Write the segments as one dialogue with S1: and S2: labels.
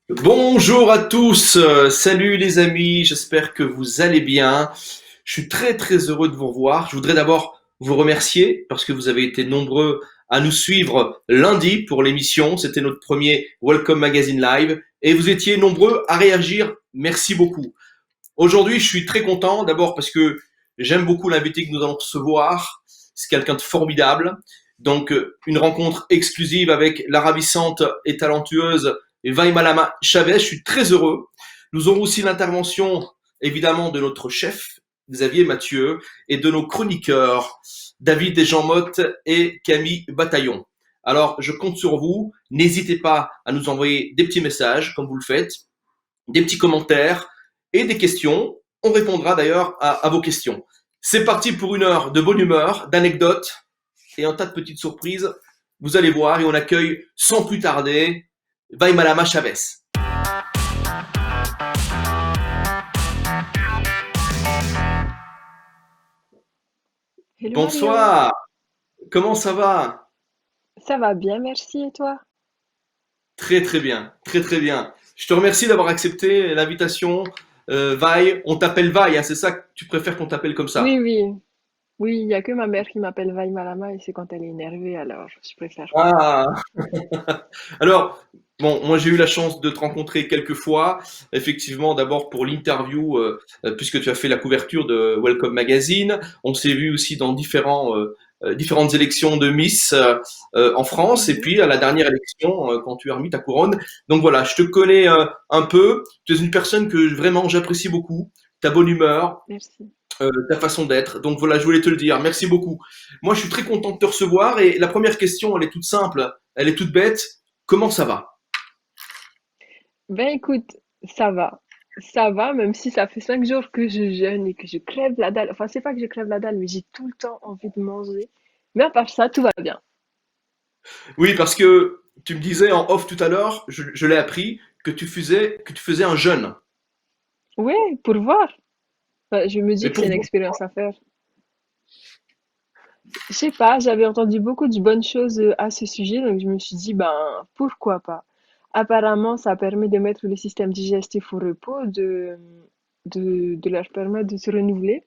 S1: Bonjour à tous, salut les amis, j'espère que vous allez bien. Je suis très très heureux de vous revoir. Je voudrais d'abord vous remercier parce que vous avez été nombreux à nous suivre lundi pour l'émission. C'était notre premier Welcome Magazine Live et vous étiez nombreux à réagir. Merci beaucoup. Aujourd'hui, je suis très content d'abord parce que j'aime beaucoup l'invité que nous allons recevoir. C'est quelqu'un de formidable. Donc, une rencontre exclusive avec la ravissante et talentueuse Vaimalama Chavez. Je suis très heureux. Nous aurons aussi l'intervention, évidemment, de notre chef, Xavier Mathieu, et de nos chroniqueurs, David Desjean-Motte et Camille Bataillon. Alors, je compte sur vous. N'hésitez pas à nous envoyer des petits messages, comme vous le faites, des petits commentaires et des questions. On répondra d'ailleurs à vos questions. C'est parti pour une heure de bonne humeur, d'anecdotes et un tas de petites surprises. Vous allez voir et on accueille sans plus tarder Vaimalama Chavez.
S2: Hello Mario,
S1: Bonsoir, comment ça va?
S2: ça va bien, merci et toi?
S1: Très très bien, très très bien. Je te remercie d'avoir accepté l'invitation. Vai, on t'appelle Vai, hein, c'est ça que tu préfères qu'on t'appelle comme ça?
S2: Oui, oui, oui, il n'y a que ma mère qui m'appelle Vaille Malama et c'est quand elle est énervée, alors je préfère pas.
S1: Ah, alors, bon, moi j'ai eu la chance de te rencontrer quelques fois, effectivement d'abord pour l'interview, puisque tu as fait la couverture de Welcome Magazine. On s'est vu aussi dans différentes élections de Miss en France, et
S2: Mhm,
S1: puis à la dernière élection, quand tu as remis ta couronne. Donc voilà, je te connais un peu, tu es une personne que vraiment j'apprécie beaucoup, ta bonne humeur,
S2: merci.
S1: ta façon d'être. Donc voilà, je voulais te le dire. Merci beaucoup. Moi, je suis très content de te recevoir et la première question, elle est toute simple, elle est toute bête. Comment ça va?
S2: Ben écoute, ça va, même si ça fait 5 jours que je jeûne et que je crève la dalle. Enfin, c'est pas que je crève la dalle, mais j'ai tout le temps envie de manger. Mais à part ça, tout va bien.
S1: Oui, parce que tu me disais en off tout à l'heure, je l'ai appris, que tu faisais un jeûne.
S2: Oui, pour voir. Enfin, je me dis
S1: Mais
S2: que c'est une
S1: pourquoi?
S2: expérience à faire. Je sais pas, j'avais entendu beaucoup de bonnes choses à ce sujet, donc je me suis dit, ben, pourquoi pas? Apparemment, ça permet de mettre le système digestif au repos, de leur permettre de se renouveler.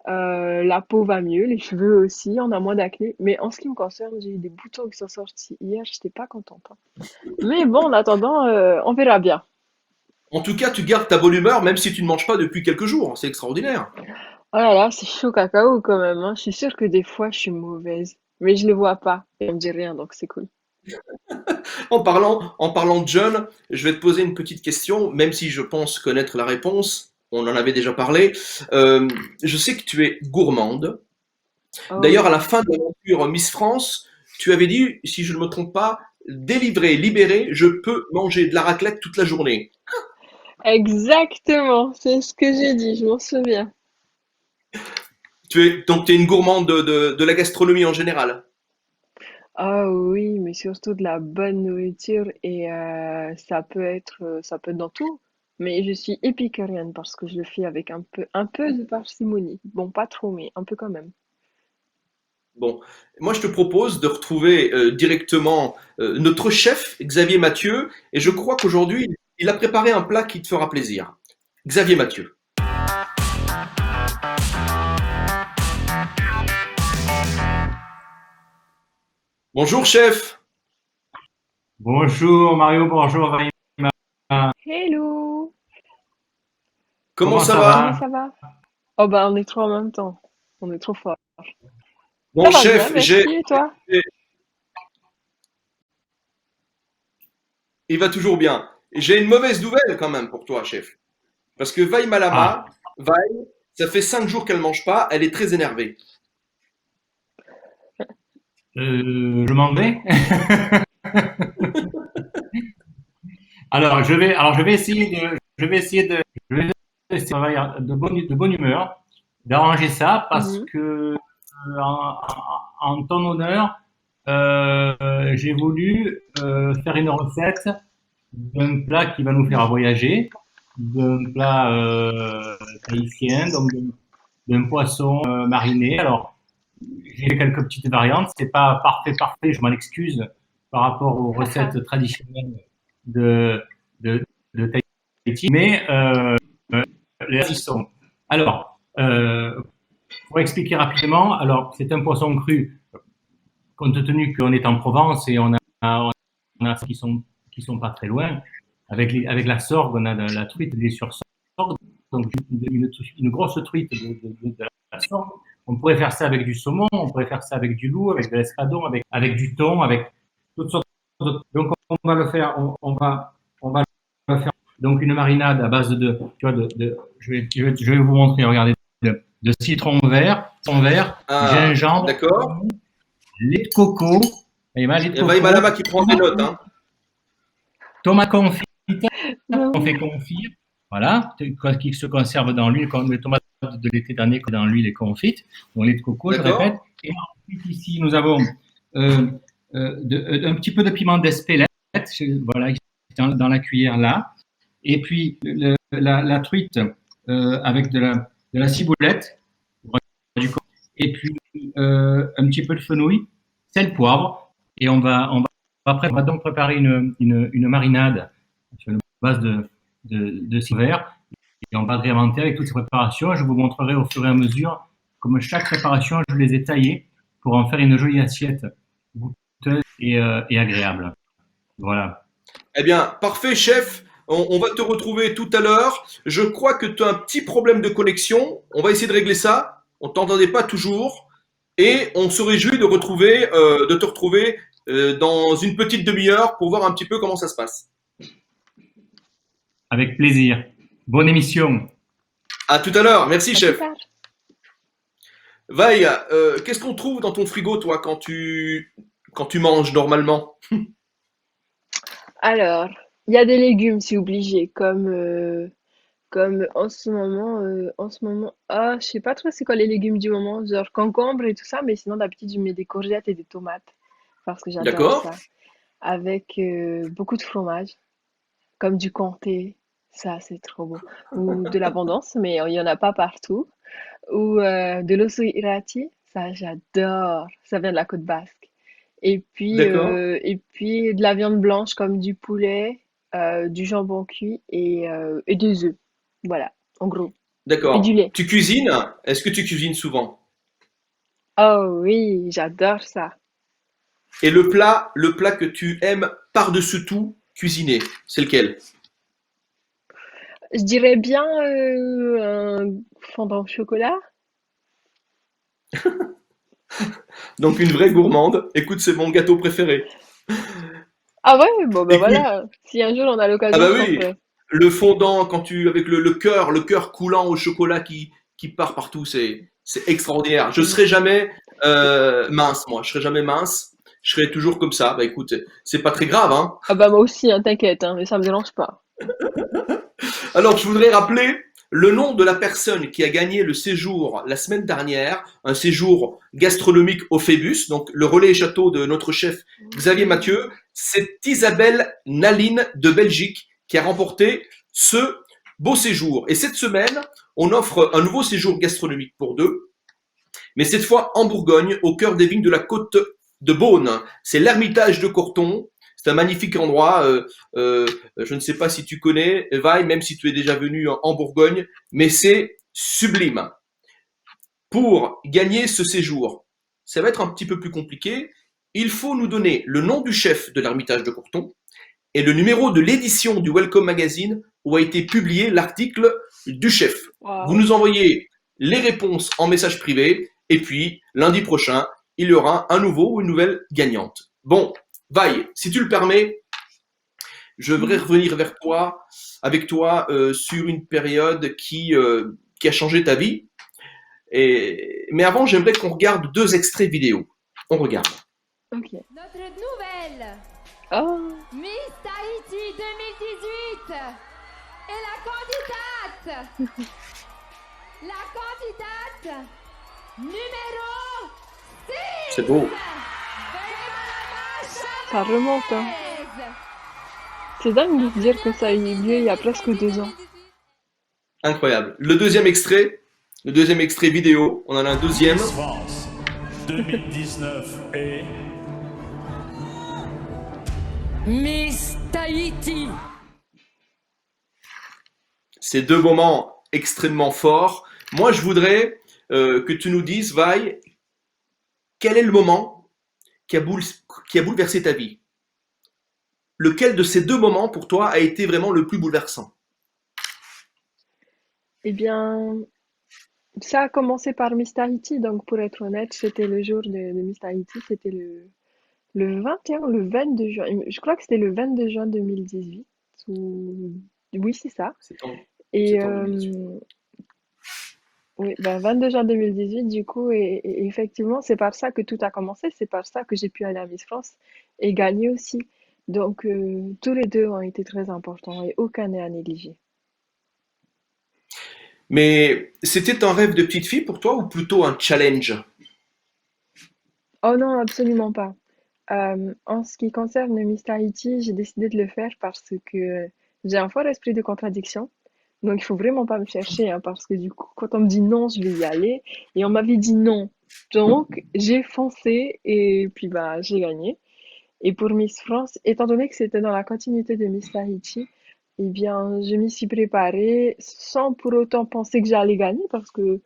S2: La peau va mieux, les cheveux aussi, on a moins d'acné. Mais en ce qui me concerne, j'ai eu des boutons qui sont sortis hier, j'étais pas contente, hein. Mais bon, en attendant, on verra bien.
S1: En tout cas, tu gardes ta bonne humeur même si tu ne manges pas depuis quelques jours. C'est extraordinaire.
S2: Oh là là, c'est chaud cacao quand même, hein. Je suis sûre que des fois, je suis mauvaise. Mais je le vois pas. Et on me dit rien, donc c'est cool.
S1: En parlant de jeûne, je vais te poser une petite question, même si je pense connaître la réponse. On en avait déjà parlé. Euh, je sais que tu es gourmande.
S2: Oh
S1: D'ailleurs, à
S2: oui.
S1: la fin de l'aventure Miss France, tu avais dit, si je ne me trompe pas, délivré, libéré, je peux manger de la raclette toute la journée.
S2: Exactement, c'est ce que j'ai dit, je m'en souviens.
S1: Donc, tu es une gourmande de la gastronomie en général.
S2: Ah oui, mais surtout de la bonne nourriture et ça peut être dans tout. Mais je suis épicurienne parce que je le fais avec un peu de parcimonie. Bon, pas trop, mais un peu quand même.
S1: Bon, moi, je te propose de retrouver directement notre chef, Xavier Mathieu, et je
S2: Mhm.
S1: crois qu'aujourd'hui, il a préparé un plat qui te fera plaisir. Xavier Mathieu. Bonjour, chef.
S3: Bonjour Mario, bonjour Vaima.
S2: Hello!
S1: Comment
S3: Comment
S1: ça
S3: ça
S1: va?
S2: Comment
S3: va?
S2: ça va? Oh bah on est trop en même temps. On est trop fort.
S1: Bon,
S2: Ça va bien,
S1: chef,
S2: merci, et toi?
S1: il va toujours bien. J'ai une mauvaise nouvelle quand même pour toi, chef. Parce que Vaille
S3: Ah,
S1: Malama, Vaille, ça fait 5 jours qu'elle mange pas, elle est très énervée.
S3: je m'en vais. Je vais essayer je vais essayer de bonne humeur, d'arranger ça parce
S2: Mhm.
S3: que en ton honneur, j'ai voulu faire une recette d'un plat qui va nous faire voyager, d'un plat tahitien, donc d'un poisson mariné. Alors, j'ai fait quelques petites variantes. C'est pas parfait. Je m'en excuse par rapport aux recettes traditionnelles de, de, de Tahiti, mais les y sont. Alors, pour expliquer rapidement, alors c'est un poisson cru, compte tenu qu'on est en Provence et on a qui sont pas très loin. Avec la sorgue, on a la truite des sur sorgue, donc une grosse truite de la sorgue. On pourrait faire ça avec du saumon, on pourrait faire ça avec du loup, avec de l'espadon, avec du thon, avec toutes sortes de... Donc on va le faire, on va le faire. Donc une marinade à base tu vois, je vais vous montrer, regardez, de citron vert, gingembre,
S1: d'accord.
S3: lait de coco,
S1: Il y a Vaïmalama qui prend des notes. Hein.
S3: Tomate confite,
S2: Non.
S3: on fait confire, voilà, qui se conserve dans l'huile, comme les tomates de l'été dernier dans l'huile est confite, donc lait de coco, je répète. Et ensuite ici, nous avons un petit peu de piment d'Espelette, voilà, dans la cuillère là. Et puis la truite avec de la ciboulette, et puis un petit peu de fenouil, sel, poivre, et on va donc préparer une marinade sur une base de citron vert, et on va agrémenter avec toutes ces préparations. Je vous montrerai au fur et à mesure, comme chaque préparation, je les ai taillées pour en faire une jolie assiette goûteuse et agréable. Voilà.
S1: Eh bien, parfait, chef. On va te retrouver tout à l'heure. Je crois que tu as un petit problème de connexion. On va essayer de régler ça. On t'entendait pas toujours. Et on se réjouit de te retrouver dans une petite demi-heure pour voir un petit peu comment ça se passe.
S3: Avec plaisir. Bonne émission.
S1: À tout à l'heure. Merci,
S2: À
S1: chef.
S2: plus tard.
S1: Vaille, qu'est-ce qu'on trouve dans ton frigo, toi, quand tu manges normalement?
S2: Alors, il y a des légumes, c'est obligé, comme en ce moment, ah, je sais pas trop c'est quoi les légumes du moment, genre concombre et tout ça, mais sinon d'habitude je mets des courgettes et des tomates parce que j'adore
S1: D'accord?
S2: ça, avec beaucoup de fromage, comme du comté, ça c'est trop bon, ou de l'abondance, mais il y en a pas partout, ou de l'osso irati, ça j'adore, ça vient de la côte basque.
S1: D'accord?
S2: Et puis de la viande blanche comme du poulet, du jambon cuit et des œufs. Voilà, en gros. Et du
S1: D'accord.
S2: lait.
S1: Tu cuisines? Est-ce que tu cuisines souvent?
S2: Oh oui, j'adore ça.
S1: Et le plat que tu aimes par-dessus tout cuisiner, c'est lequel?
S2: Je dirais bien un fondant au chocolat.
S1: Donc une vraie gourmande. Écoute, c'est mon gâteau préféré.
S2: Ah ouais, bon ben
S1: Écoute,
S2: voilà. Si un jour on a
S1: ah
S2: l'occasion,
S1: bah
S2: je t'en
S1: oui,
S2: ferai.
S1: le fondant quand tu avec le cœur coulant au chocolat qui part partout, c'est extraordinaire. Je serai jamais mince, moi. Je serai jamais mince. Je serai toujours comme ça. Bah écoute, c'est pas très grave, hein.
S2: Ah bah moi aussi, hein, t'inquiète, hein, mais ça me dérange pas.
S1: Alors, je voudrais rappeler le nom de la personne qui a gagné le séjour la semaine dernière, un séjour gastronomique au Phébus, donc le relais château de notre chef Xavier Mathieu. C'est Isabelle Naline de Belgique qui a remporté ce beau séjour. Et cette semaine, on offre un nouveau séjour gastronomique pour deux, mais cette fois en Bourgogne, au cœur des vignes de la côte de Beaune. C'est l'Ermitage de Corton. C'est un magnifique endroit. Je ne sais pas si tu connais, Vaille, même si tu es déjà venu en Bourgogne, mais c'est sublime. Pour gagner ce séjour, ça va être un petit peu plus compliqué. Il faut nous donner le nom du chef de l'Ermitage de Corton et le numéro de l'édition du Welcome Magazine où a été publié l'article du chef. Vous
S2: Waouh.
S1: nous envoyez les réponses en message privé et puis lundi prochain, il y aura un nouveau ou une nouvelle gagnante. Bon, Vaille, si tu le permets, je voudrais
S2: Mhm.
S1: revenir avec toi sur une période qui a changé ta vie. Mais avant, j'aimerais qu'on regarde deux extraits vidéo. On regarde.
S2: Ok.
S4: Notre nouvelle
S2: Oh.
S4: Miss Tahiti 2018 est la candidate numéro 6.
S1: C'est beau.
S2: Ça remonte, hein. C'est dingue de se dire que ça a eu lieu il y a presque 2 ans.
S1: Incroyable. Le deuxième extrait vidéo, on en a un deuxième.
S5: Miss France 2019 et
S6: Miss Tahiti.
S1: Ces deux moments extrêmement forts. Moi, je voudrais que tu nous dises, Vaille, quel est le moment qui a bouleversé ta vie? Lequel de ces deux moments, pour toi, a été vraiment le plus bouleversant?
S2: Eh bien, ça a commencé par Miss Tahiti, donc pour être honnête, c'était le jour de Miss Tahiti, c'était le 21 ou le 22 juin. Je crois que c'était le 22 juin 2018. Ou... Oui, c'est ça. Et
S1: C'est en 2018.
S2: oui, ben 22 juin 2018, du coup, et effectivement, c'est par ça que tout a commencé, c'est par ça que j'ai pu aller à Miss France et gagner aussi. Donc, tous les deux ont été très importants et aucun n'est à négliger.
S1: Mais c'était un rêve de petite fille pour toi ou plutôt un challenge?
S2: Oh non, absolument pas. En ce qui concerne Miss Tahiti, j'ai décidé de le faire parce que j'ai un fort esprit de contradiction. Donc, il faut vraiment pas me chercher, hein, parce que du coup, quand on me dit non, je vais y aller. Et on m'avait dit non. Donc, j'ai foncé et puis bah, j'ai gagné. Et pour Miss France, étant donné que c'était dans la continuité de Miss Tahiti, eh bien, je m'y suis préparée sans pour autant penser que j'allais gagner parce que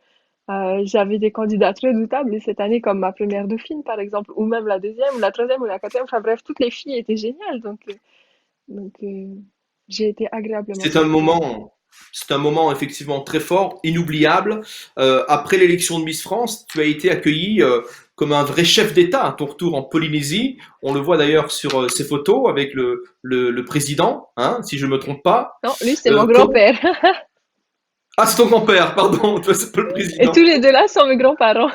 S2: j'avais des candidats très redoutables et cette année, comme ma première dauphine, par exemple, ou même la deuxième, ou la troisième, ou la quatrième, enfin bref, toutes les filles étaient géniales. Donc, j'ai été agréablement
S1: C'est un
S2: surprise.
S1: moment, c'est un moment effectivement très fort, inoubliable. Après l'élection de Miss France, tu as été accueilli comme un vrai chef d'État à ton retour en Polynésie. On le voit d'ailleurs sur ces photos avec le président, hein, si je ne me trompe pas.
S2: Non, lui, c'est mon
S1: Comment...
S2: grand-père.
S1: Ah, c'est ton grand-père, pardon, toi c'est pas le
S2: Et
S1: président.
S2: tous les deux là sont mes grands-parents.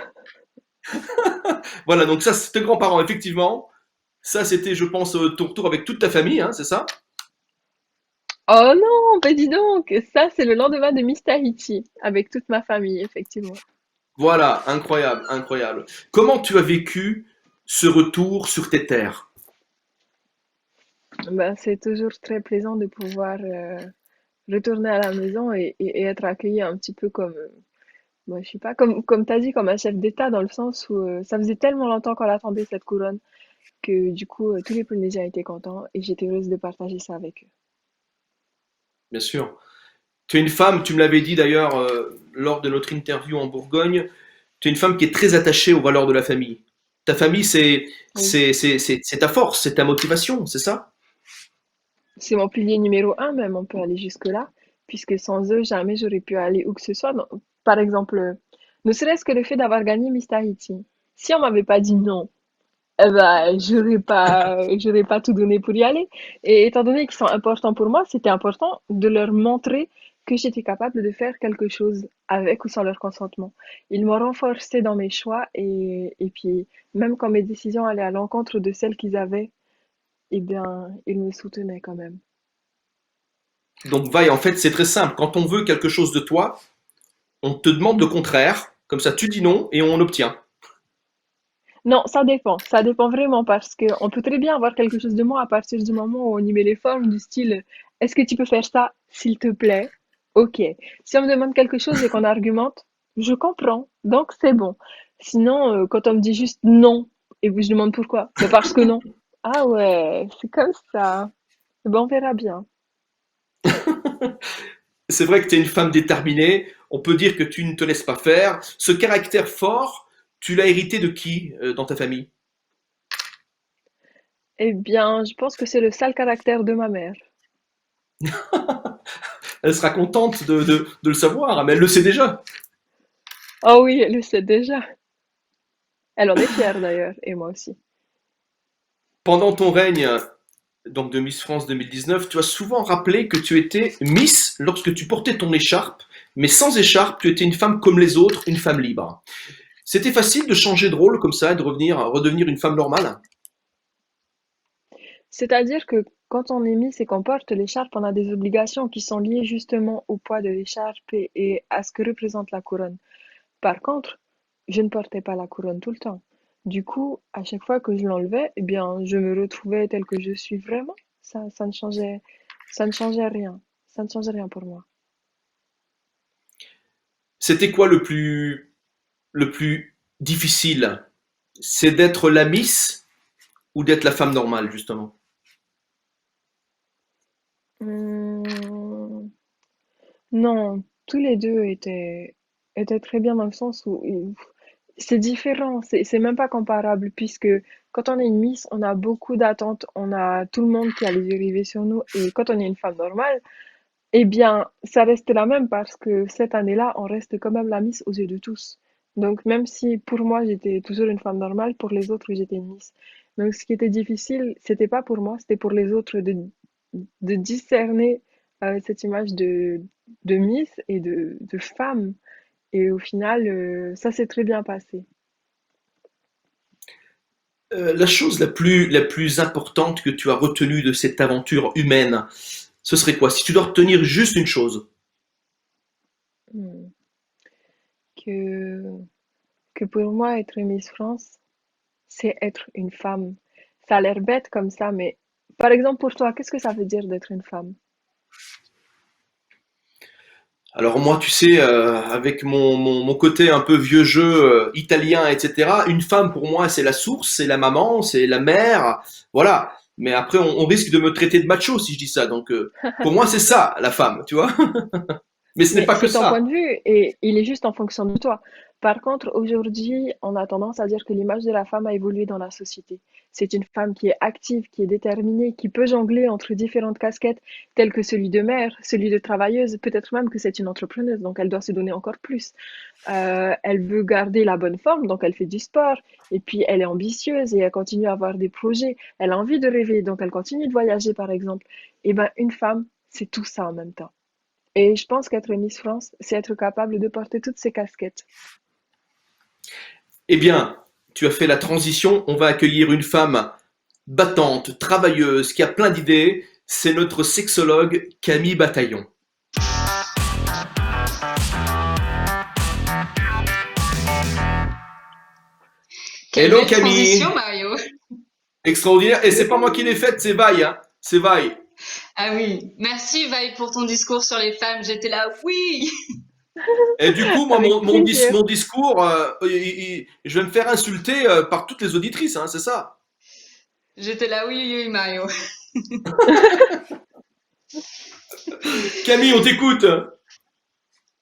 S1: Voilà, donc ça c'est tes grands-parents, effectivement. Ça c'était, je pense, ton retour avec toute ta famille, hein, c'est ça?
S2: Oh non, bah dis donc, ça c'est le lendemain de Miss Tahiti, avec toute ma famille, effectivement.
S1: Voilà, incroyable, incroyable. Comment tu as vécu ce retour sur tes terres?
S2: Ben, c'est toujours très plaisant de pouvoir retourner à la maison et être accueilli un petit peu comme, moi, je sais pas, comme tu as dit, comme un chef d'État, dans le sens où ça faisait tellement longtemps qu'on attendait cette couronne que du coup, tous les Polynésiens étaient contents et j'étais heureuse de partager ça avec eux.
S1: Bien sûr. Tu es une femme, tu me l'avais dit d'ailleurs lors de notre interview en Bourgogne, tu es une femme qui est très attachée aux valeurs de la famille. Ta famille,
S2: Oui.
S1: c'est ta force, c'est ta motivation, c'est ça?
S2: C'est mon pilier numéro un même, on peut aller jusque-là, puisque sans eux, jamais j'aurais pu aller où que ce soit. Par exemple, ne serait-ce que le fait d'avoir gagné Miss Tahiti. Si on m'avait pas dit non, eh ben, j'aurais pas tout donné pour y aller. Et étant donné qu'ils sont importants pour moi, c'était important de leur montrer que j'étais capable de faire quelque chose avec ou sans leur consentement. Ils m'ont renforcé dans mes choix et puis même quand mes décisions allaient à l'encontre de celles qu'ils avaient, eh bien, ils me soutenaient quand même.
S1: Donc, Vaille, en fait, c'est très simple. Quand on veut quelque chose de toi, on te demande le contraire, comme ça tu dis non et on obtient.
S2: Non, ça dépend. Ça dépend vraiment parce que on peut très bien avoir quelque chose de moi à partir du moment où on y met les formes du style est-ce que tu peux faire ça, s'il te plaît? Ok. Si on me demande quelque chose et qu'on argumente, je comprends. Donc c'est bon. Sinon, quand on me dit juste non et que je demande pourquoi, mais parce que non. Ah ouais, c'est comme ça. Ben, on verra bien.
S1: C'est vrai que tu es une femme déterminée, on peut dire que tu ne te laisses pas faire. Ce caractère fort, tu l'as hérité de qui dans ta famille?
S2: Eh bien, je pense que c'est le sale caractère de ma mère.
S1: Elle sera contente de le savoir, hein, mais elle le sait déjà.
S2: Oh oui, elle le sait déjà. Elle en est fière d'ailleurs, et moi aussi.
S1: Pendant ton règne donc de Miss France 2019, tu as souvent rappelé que tu étais Miss lorsque tu portais ton écharpe, mais sans écharpe, tu étais une femme comme les autres, une femme libre. C'était facile de changer de rôle comme ça, de redevenir une femme normale?
S2: C'est-à-dire que quand on est Miss et qu'on porte l'écharpe, on a des obligations qui sont liées justement au poids de l'écharpe et à ce que représente la couronne. Par contre, je ne portais pas la couronne tout le temps. Du coup, à chaque fois que je l'enlevais, eh bien, je me retrouvais telle que je suis vraiment. Ça ne changeait, ça ne changeait rien. Ça ne changeait rien pour moi.
S1: C'était quoi le plus difficile? C'est d'être la Miss ou d'être la femme normale, justement?
S2: Hum, non, tous les deux étaient très bien dans le sens où c'est différent, c'est même pas comparable puisque quand on est une Miss, on a beaucoup d'attentes, on a tout le monde qui a les yeux rivés sur nous et quand on est une femme normale, eh bien, ça reste la même parce que cette année-là, on reste quand même la Miss aux yeux de tous. Donc, même si pour moi, j'étais toujours une femme normale, pour les autres, j'étais une Miss. Donc, ce qui était difficile, c'était pas pour moi, c'était pour les autres de discerner cette image de Miss et de femme. Et au final, ça s'est très bien passé.
S1: La chose la plus importante que tu as retenue de cette aventure humaine, ce serait quoi? Si tu dois retenir juste une chose.
S2: Hmm. Que, que pour moi, être Miss France, c'est être une femme. Ça a l'air bête comme ça, mais par exemple, pour toi, qu'est-ce que ça veut dire d'être une femme?
S1: Alors moi, tu sais, avec mon côté un peu vieux jeu italien, etc., une femme pour moi, c'est la source, c'est la maman, c'est la mère, voilà. Mais après, on risque de me traiter de macho si je dis ça. Donc pour moi, c'est ça, la femme, tu vois. Mais ce n'est
S2: Mais
S1: pas que
S2: c'est ton point
S1: ça.
S2: de vue et il est juste en fonction de toi. Par contre, aujourd'hui, on a tendance à dire que l'image de la femme a évolué dans la société. C'est une femme qui est active, qui est déterminée, qui peut jongler entre différentes casquettes, telles que celui de mère, celui de travailleuse, peut-être même que c'est une entrepreneuse, donc elle doit se donner encore plus. Elle veut garder la bonne forme, donc elle fait du sport, et puis elle est ambitieuse et elle continue à avoir des projets. Elle a envie de rêver, donc elle continue de voyager, par exemple. Et ben, une femme, c'est tout ça en même temps. Et je pense qu'être Miss France, c'est être capable de porter toutes ces casquettes.
S1: Eh bien, tu as fait la transition. On va accueillir une femme battante, travailleuse, qui a plein d'idées. C'est notre sexologue Camille Bataillon.
S7: Quelle
S1: Hello
S7: belle
S1: Camille,
S7: transition, Mario.
S1: extraordinaire. Et c'est pas moi qui l'ai faite, c'est Vaille, hein. C'est Vaille.
S7: Ah oui, merci Vaille pour ton discours sur les femmes. J'étais là, oui.
S1: Et du coup, moi,
S2: Avec plaisir.
S1: mon discours, je vais me faire insulter par toutes les auditrices, hein, c'est ça.
S7: J'étais là, oui, oui, oui, Mario.
S1: Camille, on t'écoute.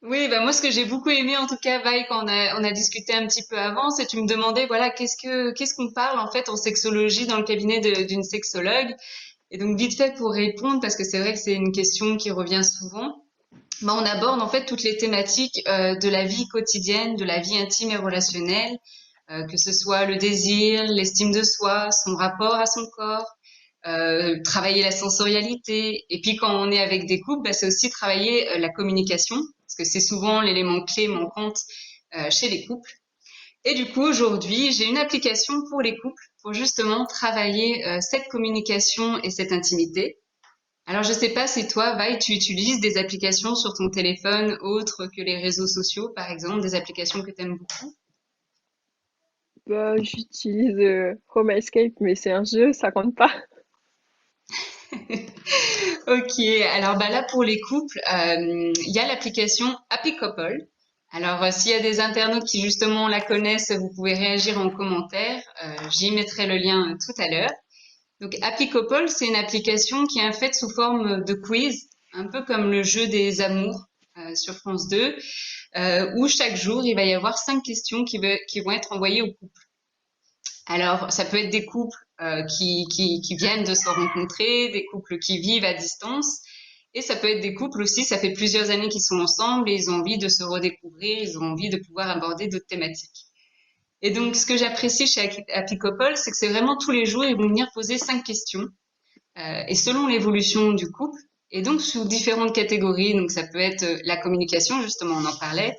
S7: Oui, bah moi, ce que j'ai beaucoup aimé, en tout cas, Vaille, quand on a discuté un petit peu avant, c'est que tu me demandais, voilà, qu'est-ce qu'on parle, en fait, en sexologie dans le cabinet d'une sexologue. Et donc, vite fait pour répondre, parce que c'est vrai que c'est une question qui revient souvent. Bah, on aborde, en fait, toutes les thématiques, de la vie quotidienne, de la vie intime et relationnelle, que ce soit le désir, l'estime de soi, son rapport à son corps, travailler la sensorialité. Et puis quand on est avec des couples, bah, c'est aussi travailler la communication, parce que c'est souvent l'élément clé manquant chez les couples. Et du coup, aujourd'hui, j'ai une application pour les couples pour justement travailler cette communication et cette intimité. Alors, je sais pas si toi, Vi, tu utilises des applications sur ton téléphone autres que les réseaux sociaux, par exemple, des applications que tu aimes beaucoup.
S2: Bah, j'utilise Home Escape, mais c'est un jeu, ça compte pas.
S7: Ok, alors bah là pour les couples, il y a l'application Happy Couple. Alors s'il y a des internautes qui justement la connaissent, vous pouvez réagir en commentaire. J'y mettrai le lien tout à l'heure. Donc Happy Couple, c'est une application qui est faite sous forme de quiz, un peu comme le jeu des amours sur France 2, où chaque jour il va y avoir 5 questions qui vont être envoyées au couple. Alors, ça peut être des couples qui viennent de se rencontrer, des couples qui vivent à distance, et ça peut être des couples aussi, ça fait plusieurs années qu'ils sont ensemble et ils ont envie de se redécouvrir, ils ont envie de pouvoir aborder d'autres thématiques. Et donc, ce que j'apprécie chez Happy Couple, c'est que c'est vraiment tous les jours, ils vont venir poser 5 questions, et selon l'évolution du couple, et donc sous différentes catégories, donc ça peut être la communication, justement, on en parlait,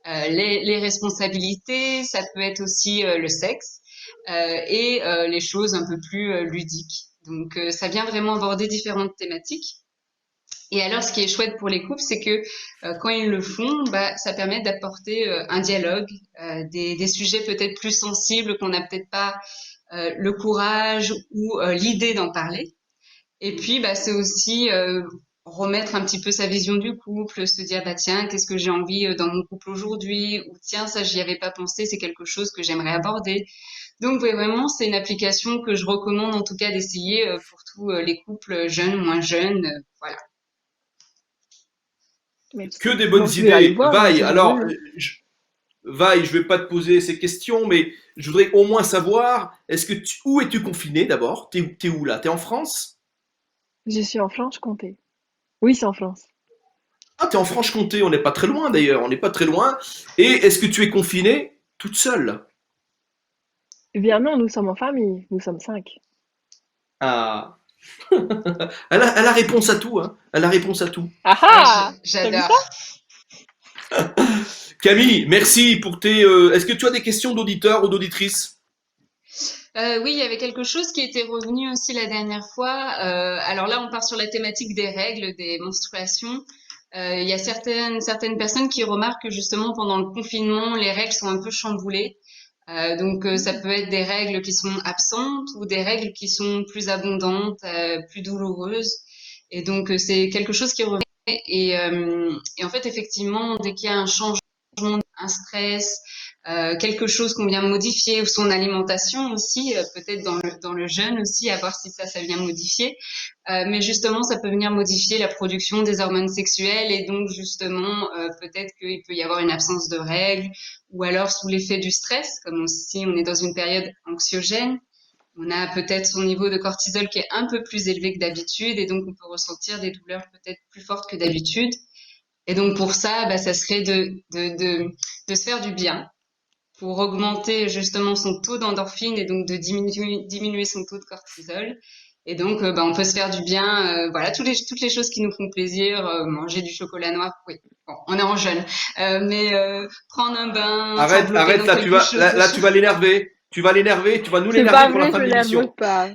S7: les responsabilités, ça peut être aussi le sexe et les choses un peu plus ludiques. Donc ça vient vraiment aborder différentes thématiques. Et alors, ce qui est chouette pour les couples, c'est que quand ils le font, bah, ça permet d'apporter un dialogue, des sujets peut-être plus sensibles qu'on n'a peut-être pas le courage ou l'idée d'en parler. Et puis, bah, c'est aussi remettre un petit peu sa vision du couple, se dire, bah tiens, qu'est-ce que j'ai envie dans mon couple aujourd'hui? Ou tiens, ça, j'y avais pas pensé, c'est quelque chose que j'aimerais aborder. Donc, ouais, vraiment, c'est une application que je recommande en tout cas d'essayer pour tous les couples jeunes, moins jeunes. Voilà.
S2: Merci.
S1: Que des
S2: Bon,
S1: bonnes
S2: je vais aller
S1: idées.
S2: voir,
S1: Vaille,
S2: c'est
S1: alors,
S2: rigolo.
S1: Vaille, je vais pas te poser ces questions, mais je voudrais au moins savoir, où es-tu confiné d'abord? T'es où là? T'es en France?
S2: Je suis en Franche-Comté. Oui, c'est en France.
S1: Ah, t'es en Franche-Comté, on n'est pas très loin d'ailleurs, on n'est pas très loin. Et est-ce que tu es confinée toute seule?
S2: Eh bien non, nous sommes en famille. Nous sommes 5.
S1: Ah, elle a réponse à tout, hein. Elle a réponse à tout.
S2: Ah
S7: Ouais,
S2: ah! T'as vu ça?
S7: j'adore.
S1: Camille, merci pour tes. Est-ce que tu as des questions d'auditeurs ou d'auditrices?
S7: Oui, il y avait quelque chose qui était revenu aussi la dernière fois. Alors là, on part sur la thématique des règles, des menstruations. Il y a certaines personnes qui remarquent que justement pendant le confinement, les règles sont un peu chamboulées. Donc ça peut être des règles qui sont absentes ou des règles qui sont plus abondantes, plus douloureuses. Et donc c'est quelque chose qui revient. Et en fait, effectivement, dès qu'il y a un changement, un stress, quelque chose qu'on vient modifier ou son alimentation aussi, peut-être dans le jeûne aussi, à voir si ça vient modifier. Mais justement, ça peut venir modifier la production des hormones sexuelles et donc justement, peut-être qu'il peut y avoir une absence de règles ou alors sous l'effet du stress, comme si on est dans une période anxiogène. On a peut-être son niveau de cortisol qui est un peu plus élevé que d'habitude et donc on peut ressentir des douleurs peut-être plus fortes que d'habitude. Et donc pour ça, bah, ça serait de se faire du bien pour augmenter justement son taux d'endorphine et donc de diminuer son taux de cortisol. Et donc, bah, on peut se faire du bien, voilà, toutes les choses qui nous font plaisir, manger du chocolat noir, oui, bon, on est en jeûne, mais prendre un bain,
S1: Arrête,
S7: s'envelopper
S1: arrête,
S7: dans quelque chose de
S1: là,
S7: chaud.
S1: tu vas l'énerver. Tu vas l'énerver, tu vas nous
S2: C'est
S1: l'énerver
S2: pas
S1: pour la
S2: vrai,
S1: fin
S2: je
S1: de
S2: n'aime
S1: l'émission.
S2: pas.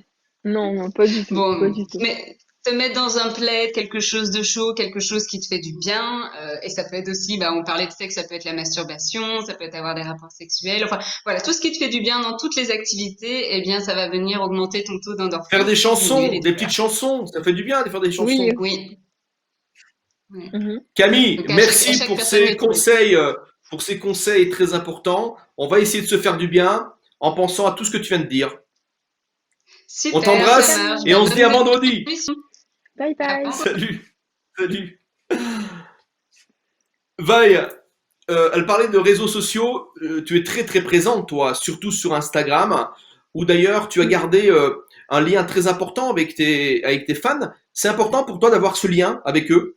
S2: Non, non, pas du tout, pas
S7: Bon,
S2: du tout.
S7: mais te mettre dans un plaid, quelque chose de chaud, quelque chose qui te fait du bien, et ça peut être aussi, bah, on parlait de sexe, ça peut être la masturbation, ça peut être avoir des rapports sexuels, enfin, voilà, tout ce qui te fait du bien dans toutes les activités, eh bien, ça va venir augmenter ton taux
S1: Faire
S7: d'endorphine
S1: des
S7: et diminuer
S1: chansons,
S7: les
S1: des petites
S7: douleurs.
S1: chansons, ça fait du bien de faire des
S2: Oui.
S1: chansons.
S7: Oui, oui.
S2: Mhm.
S1: Camille,
S7: Donc, à
S1: merci
S7: chaque personne les trucs.
S1: pour ces conseils très importants. On va essayer de se faire du bien en pensant à tout ce que tu viens de dire. On
S7: Super,
S2: Merci
S7: ça
S1: t'embrasse
S7: marche.
S1: et
S2: Camille.
S7: Bah,
S1: on se dit
S7: bonne
S1: à vendredi.
S7: émission.
S2: Bye
S7: Au
S2: bye.
S7: revoir.
S1: Salut, salut. Vaille, elle parlait de réseaux sociaux. Tu es très très présente, toi, surtout sur Instagram, où d'ailleurs tu as
S2: Oui.
S1: gardé un lien très important avec tes fans. C'est important pour toi d'avoir ce lien avec eux.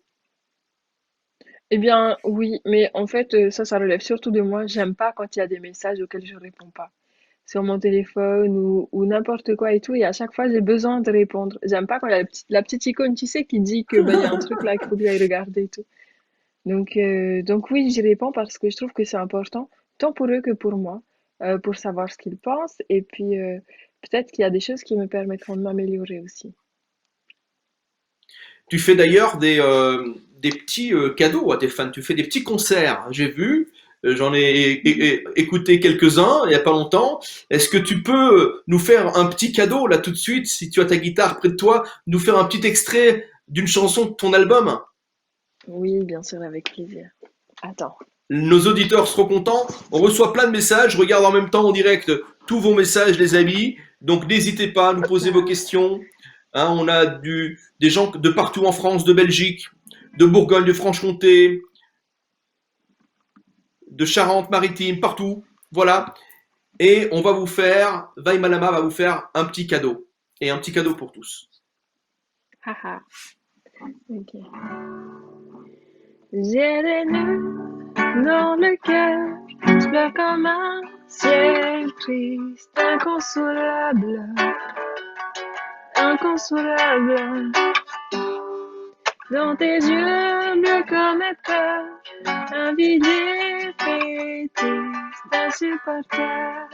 S2: Eh bien, oui, mais en fait, ça relève surtout de moi. J'aime pas quand il y a des messages auxquels je réponds pas sur mon téléphone ou n'importe quoi et tout. Et à chaque fois, j'ai besoin de répondre. J'aime pas quand il y a la petite icône, tu sais, qui dit que bah, il y a un truc là qu'il faut que j'aille regarder et tout. Donc oui, j'y réponds parce que je trouve que c'est important, tant pour eux que pour moi, pour savoir ce qu'ils pensent. Et puis, peut-être qu'il y a des choses qui me permettront de m'améliorer aussi.
S1: Tu fais d'ailleurs des petits cadeaux à tes fans. Tu fais des petits concerts. J'ai vu, j'en ai écouté quelques-uns il y a pas longtemps. Est-ce que tu peux nous faire un petit cadeau là tout de suite, si tu as ta guitare près de toi, nous faire un petit extrait d'une chanson de ton album?
S2: Oui, bien sûr, avec plaisir. Attends.
S1: Nos auditeurs seront contents. On reçoit plein de messages. Je regarde en même temps en direct tous vos messages, les amis. Donc n'hésitez pas à nous poser vos questions. Hein, on a des gens de partout en France, de Belgique, de Bourgogne, de Franche-Comté, de Charente-Maritime, partout. Voilà. Et on va vous faire, Vaille Malama va vous faire un petit cadeau. Et un petit cadeau pour tous.
S2: Haha. Ok. J'ai les nœuds dans le cœur, je pleure comme un ciel triste, inconsolable, inconsolable. Dans tes yeux bleus comme étoiles, un vide fétiste, insupportable,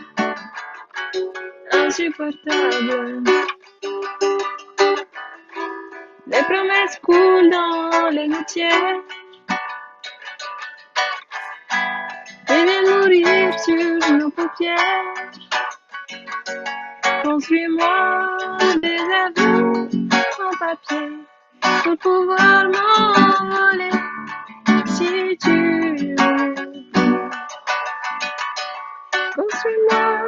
S2: insupportable. Les promesses coulent dans les gouttières et viennent mourir sur nos paupières. Construis-moi des aveux en papier pour pouvoir m'envoler si tu veux. Construis-moi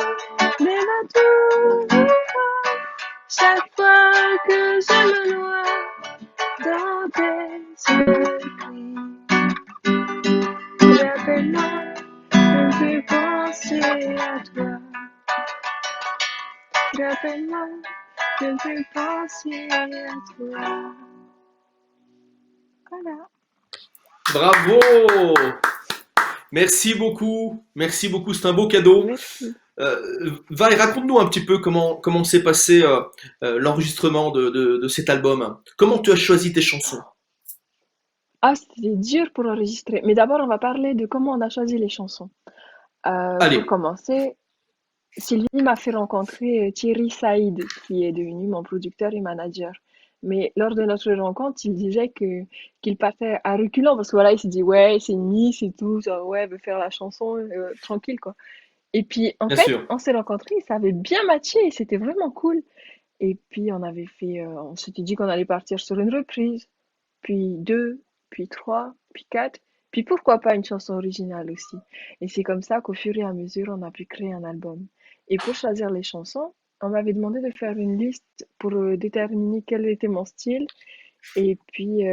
S2: des bateaux chaque fois que je me noie dans tes yeux. Rappelle-moi de ne plus penser à toi. Rappelle-moi de ne plus penser à toi. Voilà.
S1: Bravo! Merci beaucoup. Merci beaucoup. C'est un beau cadeau.
S2: Merci.
S1: Va et raconte-nous un petit peu comment s'est passé l'enregistrement de cet album. Comment tu as choisi tes chansons?
S2: Ah, c'était dur pour enregistrer. Mais d'abord, on va parler de comment on a choisi les chansons. Pour
S1: Allez,
S2: commencer, Sylvie m'a fait rencontrer Thierry Saïd, qui est devenu mon producteur et manager. Mais lors de notre rencontre, il disait qu'il partait à reculons parce que voilà, il s'est dit ouais, c'est une miss et tout, genre, ouais, elle veut faire la chanson tranquille quoi. Et puis en
S1: bien
S2: fait,
S1: sûr.
S2: on s'est rencontrés, ça avait bien matché, et c'était vraiment cool. Et puis on s'était dit qu'on allait partir sur une reprise, puis deux, puis trois, puis quatre, puis pourquoi pas une chanson originale aussi. Et c'est comme ça qu'au fur et à mesure, on a pu créer un album. Et pour choisir les chansons, on m'avait demandé de faire une liste pour déterminer quel était mon style. Et puis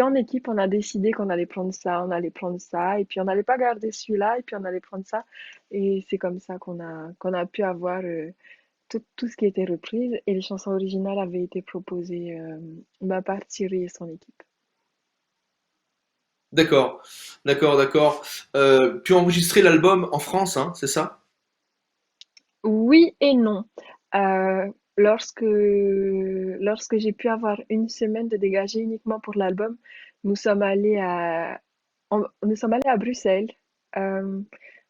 S2: en équipe, on a décidé qu'on allait prendre ça, on allait prendre ça, et puis on n'allait pas garder celui-là, et puis on allait prendre ça. Et c'est comme ça qu'on a pu avoir tout ce qui était reprise, et les chansons originales avaient été proposées par Thierry et son équipe.
S1: D'accord. D'accord, d'accord. Tu as enregistré l'album en France, hein, c'est ça?
S2: Oui et non. Lorsque j'ai pu avoir une semaine de dégagé uniquement pour l'album, nous sommes allés nous sommes allés à Bruxelles, euh,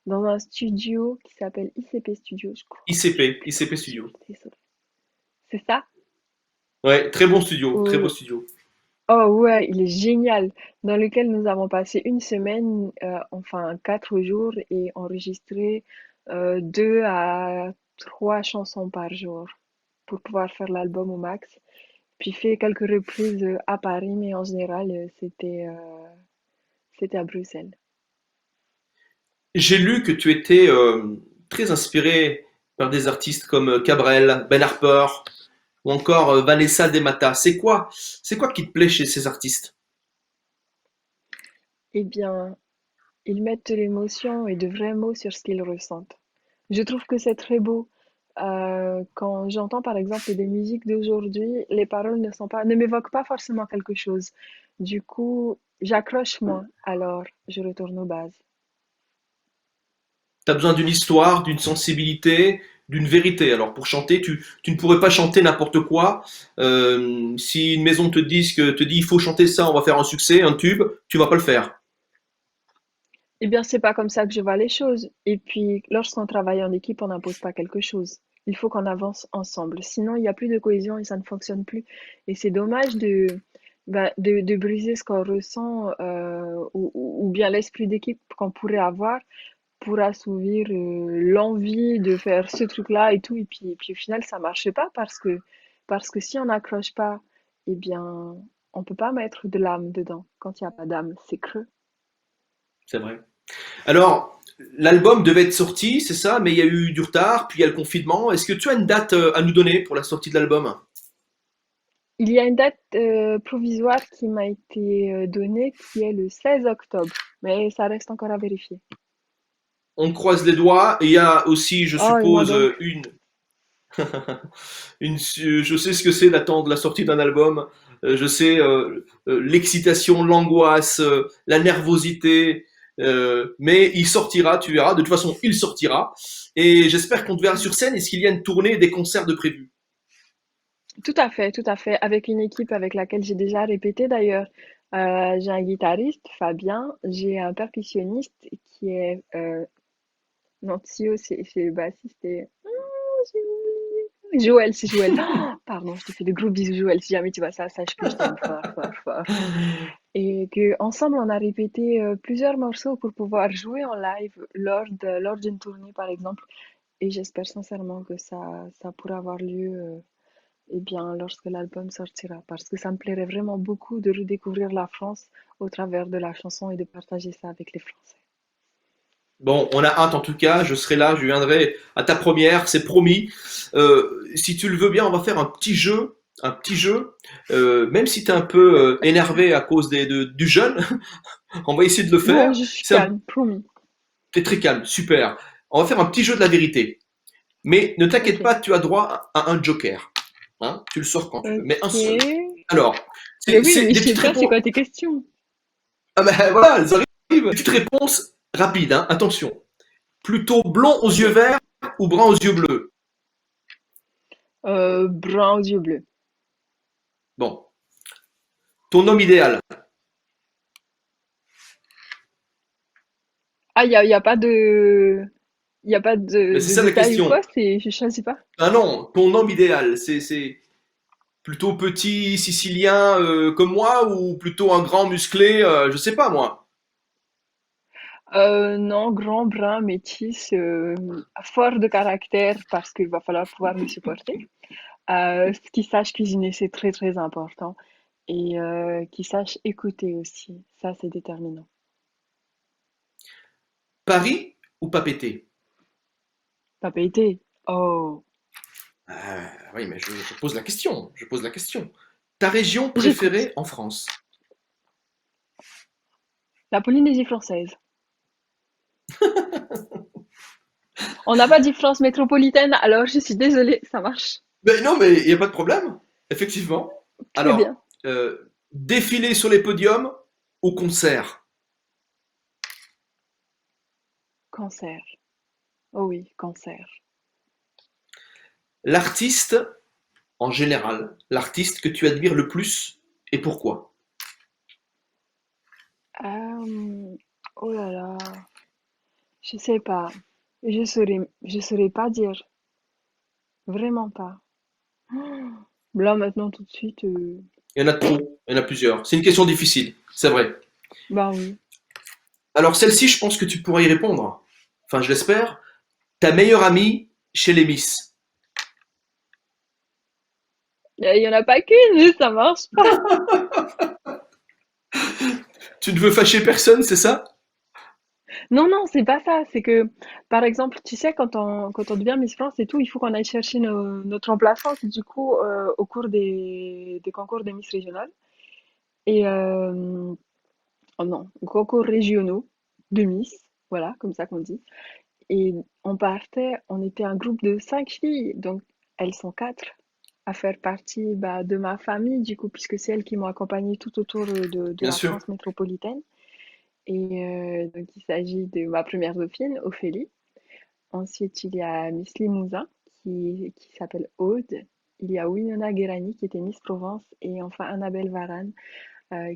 S2: dans un studio qui s'appelle ICP Studio, je crois. Je sais plus
S1: ICP
S2: comment
S1: Studio.
S2: c'est ça?
S1: Ouais, très bon studio, très beau
S2: Ou-
S1: studio.
S2: Oh ouais, il est génial. Dans lequel nous avons passé une semaine, enfin 4 jours, et enregistré 2 à 3 chansons par jour pour pouvoir faire l'album au max. Puis fait quelques reprises à Paris, mais en général, c'était à Bruxelles.
S1: J'ai lu que tu étais très inspiré par des artistes comme Cabrel, Ben Harper ou encore Vanessa De Mata. C'est quoi qui te plaît chez ces artistes?
S2: Eh bien, ils mettent de l'émotion et de vrais mots sur ce qu'ils ressentent. Je trouve que c'est très beau. Quand j'entends par exemple des musiques d'aujourd'hui, les paroles ne m'évoquent pas forcément quelque chose. Du coup, j'accroche moins, alors je retourne aux bases.
S1: Tu as besoin d'une histoire, d'une sensibilité, d'une vérité. Alors pour chanter, tu ne pourrais pas chanter n'importe quoi. Si une maison te dit il faut chanter ça, on va faire un succès, un tube, tu vas pas le faire.
S2: Eh bien, c'est pas comme ça que je vois les choses. Et puis, lorsqu'on travaille en équipe, on n'impose pas quelque chose. Il faut qu'on avance ensemble. Sinon, il n'y a plus de cohésion et ça ne fonctionne plus. Et c'est dommage de briser ce qu'on ressent ou bien l'esprit d'équipe qu'on pourrait avoir pour assouvir l'envie de faire ce truc-là et tout. Et puis au final, ça marche pas parce que si on n'accroche pas, eh bien, on peut pas mettre de l'âme dedans. Quand il n'y a pas d'âme, c'est creux.
S1: C'est vrai. Alors, l'album devait être sorti, c'est ça, mais il y a eu du retard, puis il y a le confinement. Est-ce que tu as une date à nous donner pour la sortie de l'album?
S2: Il y a une date provisoire qui m'a été donnée, qui est le 16 octobre, mais ça reste encore à vérifier.
S1: On croise les doigts. Et il y a aussi, je
S2: Oh, et moi
S1: suppose,
S2: donc.
S1: je sais ce que c'est d'attendre la sortie d'un album. Je sais l'excitation, l'angoisse, la nervosité. Mais il sortira, tu verras. De toute façon, il sortira. Et j'espère qu'on te verra sur scène. Est-ce qu'il y a une tournée des concerts de prévus?
S2: Tout à fait, avec une équipe avec laquelle j'ai déjà répété d'ailleurs. J'ai un guitariste, Fabien, j'ai un percussionniste qui est non, Thio, c'est le bassiste et j'ai oublié. Joël, c'est Joël. Oh, pardon, je te fais de gros bisous, Joël. Si jamais tu vois ça, sache que je t'aime fort, fort, fort. Et que ensemble, on a répété plusieurs morceaux pour pouvoir jouer en live lors d'une tournée, par exemple. Et j'espère sincèrement que ça pourra avoir lieu eh bien, lorsque l'album sortira, parce que ça me plairait vraiment beaucoup de redécouvrir la France au travers de la chanson et de partager ça avec les Français.
S1: Bon, on a hâte en tout cas, je serai là, je viendrai à ta première, c'est promis. Si tu le veux bien, on va faire un petit jeu. Même si tu es un peu énervé à cause du jeûne, on va essayer de le
S2: Non,
S1: faire.
S2: je suis calme, promis.
S1: T'es très calme, super. On va faire un petit jeu de la vérité. Mais ne t'inquiète
S2: Ok.
S1: pas, tu as droit à un joker. Hein, tu le sors quand tu veux, mais un
S2: Ok.
S1: seul. Alors,
S2: Mais oui,
S1: c'est
S2: mais je
S1: des
S2: sais
S1: petites
S2: pas, c'est
S1: réponses.
S2: quoi tes questions?
S1: Ah ben voilà, elles arrivent. Des petites réponses rapides, hein, attention. Plutôt blond aux yeux
S2: Ok.
S1: verts ou brun aux yeux bleus?
S2: Brun aux yeux bleus.
S1: Bon. Ton homme idéal?
S2: Ah, y a pas de, y a pas
S1: Mais c'est
S2: de
S1: ça la
S2: détails ou
S1: question.
S2: quoi? Je choisis pas.
S1: Ah non, ton homme idéal, c'est plutôt petit sicilien comme moi ou plutôt un grand musclé, je sais pas moi.
S2: Non, grand, brun, métis, fort de caractère parce qu'il va falloir pouvoir me supporter. Qui sache cuisiner, c'est très très important. Et qui sache écouter aussi, ça c'est déterminant.
S1: Paris ou Papeete?
S2: Pas pété. Oh,
S1: Oui, mais je pose la question. Je pose la question. Ta région
S2: j'écoute.
S1: préférée en France?
S2: La Polynésie française. On n'a pas dit France métropolitaine, alors je suis désolée, ça marche.
S1: Ben non, mais il n'y a pas de problème. Effectivement.
S2: Très bien.
S1: Alors, défilé sur les podiums ou concert?
S2: Cancer. Oh oui, cancer.
S1: L'artiste, en général, l'artiste que tu admires le plus et pourquoi?
S2: Oh là là, je sais pas. Je saurais pas dire. Vraiment pas. Là maintenant tout de suite,
S1: Il y en a trop, il y en a plusieurs. C'est une question difficile, c'est vrai.
S2: bah oui.
S1: Alors celle-ci, je pense que tu pourras y répondre. Enfin, je l'espère. Ta meilleure amie chez les Miss.
S2: Il y en a pas qu'une, ça marche pas.
S1: Tu ne veux fâcher personne, c'est ça?
S2: Non, non, c'est pas ça. C'est que, par exemple, tu sais, quand on devient Miss France et tout, il faut qu'on aille chercher notre remplaçante, du coup, au cours des concours des Miss régionales. Et, oh non, concours régionaux de Miss, voilà, comme ça qu'on dit. Et on était un groupe de 5 filles, donc elles sont 4 à faire partie bah, de ma famille, du coup, puisque c'est elles qui m'ont accompagnée tout autour de
S1: Bien
S2: la
S1: sûr.
S2: France métropolitaine. Et donc, il s'agit de ma première dauphine, Ophélie. Ensuite, il y a Miss Limousin, qui s'appelle Aude. Il y a Winona Guerani, qui était Miss Provence. Et enfin, Annabelle Varane,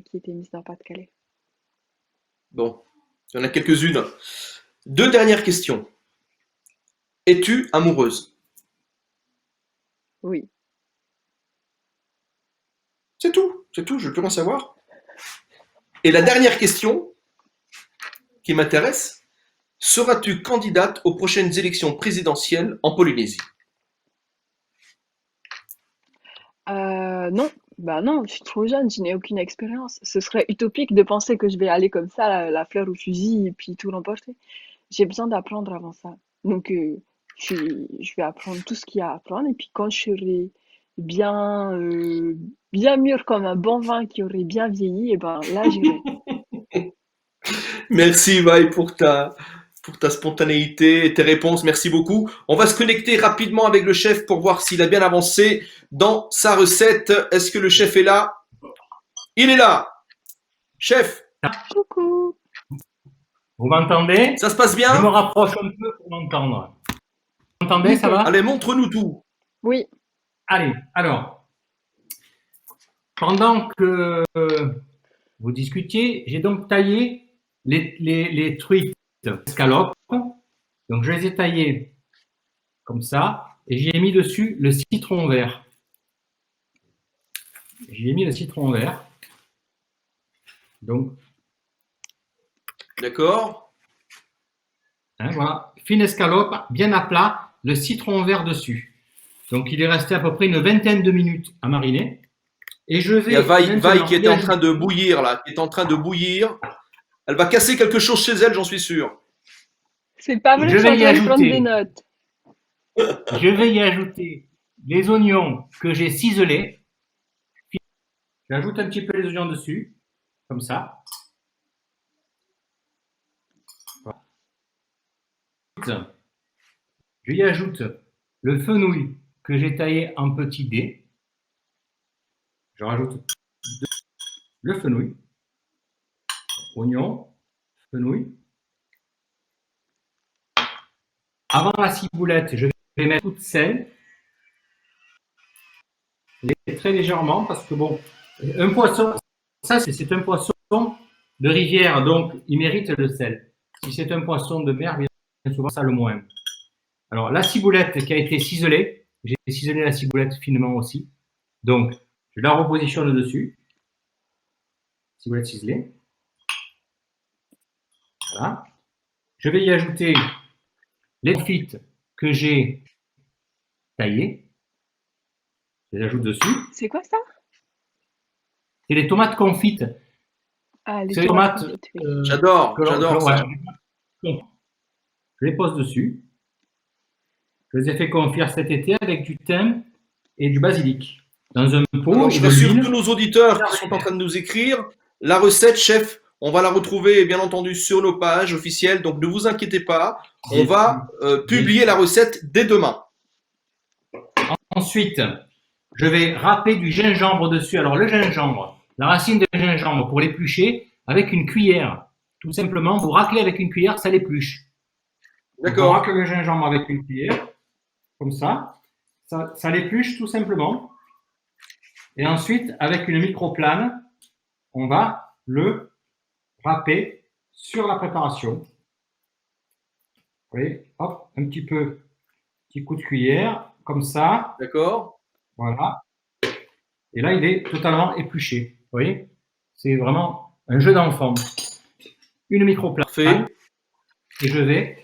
S2: qui était Miss Nord-Pas-de-Calais.
S1: Bon, il y en a quelques-unes. Deux dernières questions. Es-tu amoureuse?
S2: Oui.
S1: C'est tout, je veux plus rien savoir. Et la dernière question qui m'intéresse, seras-tu candidate aux prochaines élections présidentielles en Polynésie?
S2: Non, bah non, je suis trop jeune, je n'ai aucune expérience. Ce serait utopique de penser que je vais aller comme ça, la fleur au fusil, et puis tout l'emporter. J'ai besoin d'apprendre avant ça. Donc, je vais apprendre tout ce qu'il y a à apprendre. Et puis, quand je serai bien, bien mûre comme un bon vin qui aurait bien vieilli, et ben là, j'irai.
S1: Merci Vaille pour ta spontanéité et tes réponses. Merci beaucoup. On va se connecter rapidement avec le chef pour voir s'il a bien avancé dans sa recette. Est-ce que le chef est là? Il est là. Chef,
S2: Coucou!
S3: Vous m'entendez?
S1: ça se passe
S3: Je me
S1: bien?
S3: rapproche un peu pour m'entendre. Vous m'entendez, ça
S2: Nickel.
S3: va?
S1: Allez, montre-nous tout.
S2: Oui,
S3: Allez, alors, pendant que vous discutiez, j'ai donc taillé les truites escalopes. Donc, je les ai taillées comme ça et j'ai mis dessus le citron vert. J'ai mis le citron vert. Donc,
S1: D'accord.
S3: hein, voilà, fine escalope, bien à plat, le citron vert dessus. Donc, il est resté à peu près une vingtaine de minutes à mariner. Et je vais
S1: Il y a Vaille
S3: maintenant
S1: qui
S3: y
S1: est en
S3: ajouter-
S1: train de bouillir là, qui est en train de bouillir. Elle va casser quelque chose chez elle, j'en suis sûr.
S2: C'est pas vrai,
S3: Je
S2: je suis
S3: vais
S2: en
S3: y
S2: train de prendre
S3: ajouter.
S2: des notes.
S3: Je vais y ajouter les oignons que j'ai ciselés. J'ajoute un petit peu les oignons dessus, comme ça. Voilà. Je y ajoute le fenouil que j'ai taillé en petits dés. Je rajoute le fenouil, oignon, fenouil. Avant la ciboulette, je vais mettre tout de sel. Très légèrement parce que bon, un poisson, ça c'est un poisson de rivière, donc il mérite le sel. Si c'est un poisson de mer, bien souvent ça le moins. Alors la ciboulette qui a été ciselée, j'ai ciselé la ciboulette finement aussi. Donc je la repositionne dessus. Ciboulette ciselée. Voilà. Je vais y ajouter les confites que j'ai taillées. Je les ajoute dessus.
S2: C'est quoi ça?
S3: Et les tomates confites.
S2: Ah, les
S3: C'est les
S2: tomates
S3: tomates.
S2: confites, oui.
S1: J'adore ça.
S3: Ouais. Je les pose dessus. Je les ai fait confire cet été avec du thym et du basilic dans un pot.
S1: Alors,
S3: et
S1: je
S3: de
S1: rassure
S3: l'huile.
S1: tous nos auditeurs qui sont en train de nous écrire. La recette, chef, on va la retrouver bien entendu sur nos pages officielles, donc ne vous inquiétez pas. On va publier la recette dès demain.
S3: Ensuite, je vais râper du gingembre dessus. Alors le gingembre, la racine de gingembre pour l'éplucher avec une cuillère. Tout simplement, vous raclez avec une cuillère, ça l'épluche. On
S1: D'accord.
S3: racle le gingembre avec une cuillère, comme ça. Ça l'épluche tout simplement. Et ensuite, avec une microplane, on va le râper sur la préparation. Vous voyez, hop, un petit coup de cuillère, comme ça.
S1: D'accord.
S3: Voilà. Et là, il est totalement épluché. Vous voyez, c'est vraiment un jeu d'enfant. Une microplane.
S1: Parfait.
S3: Et je vais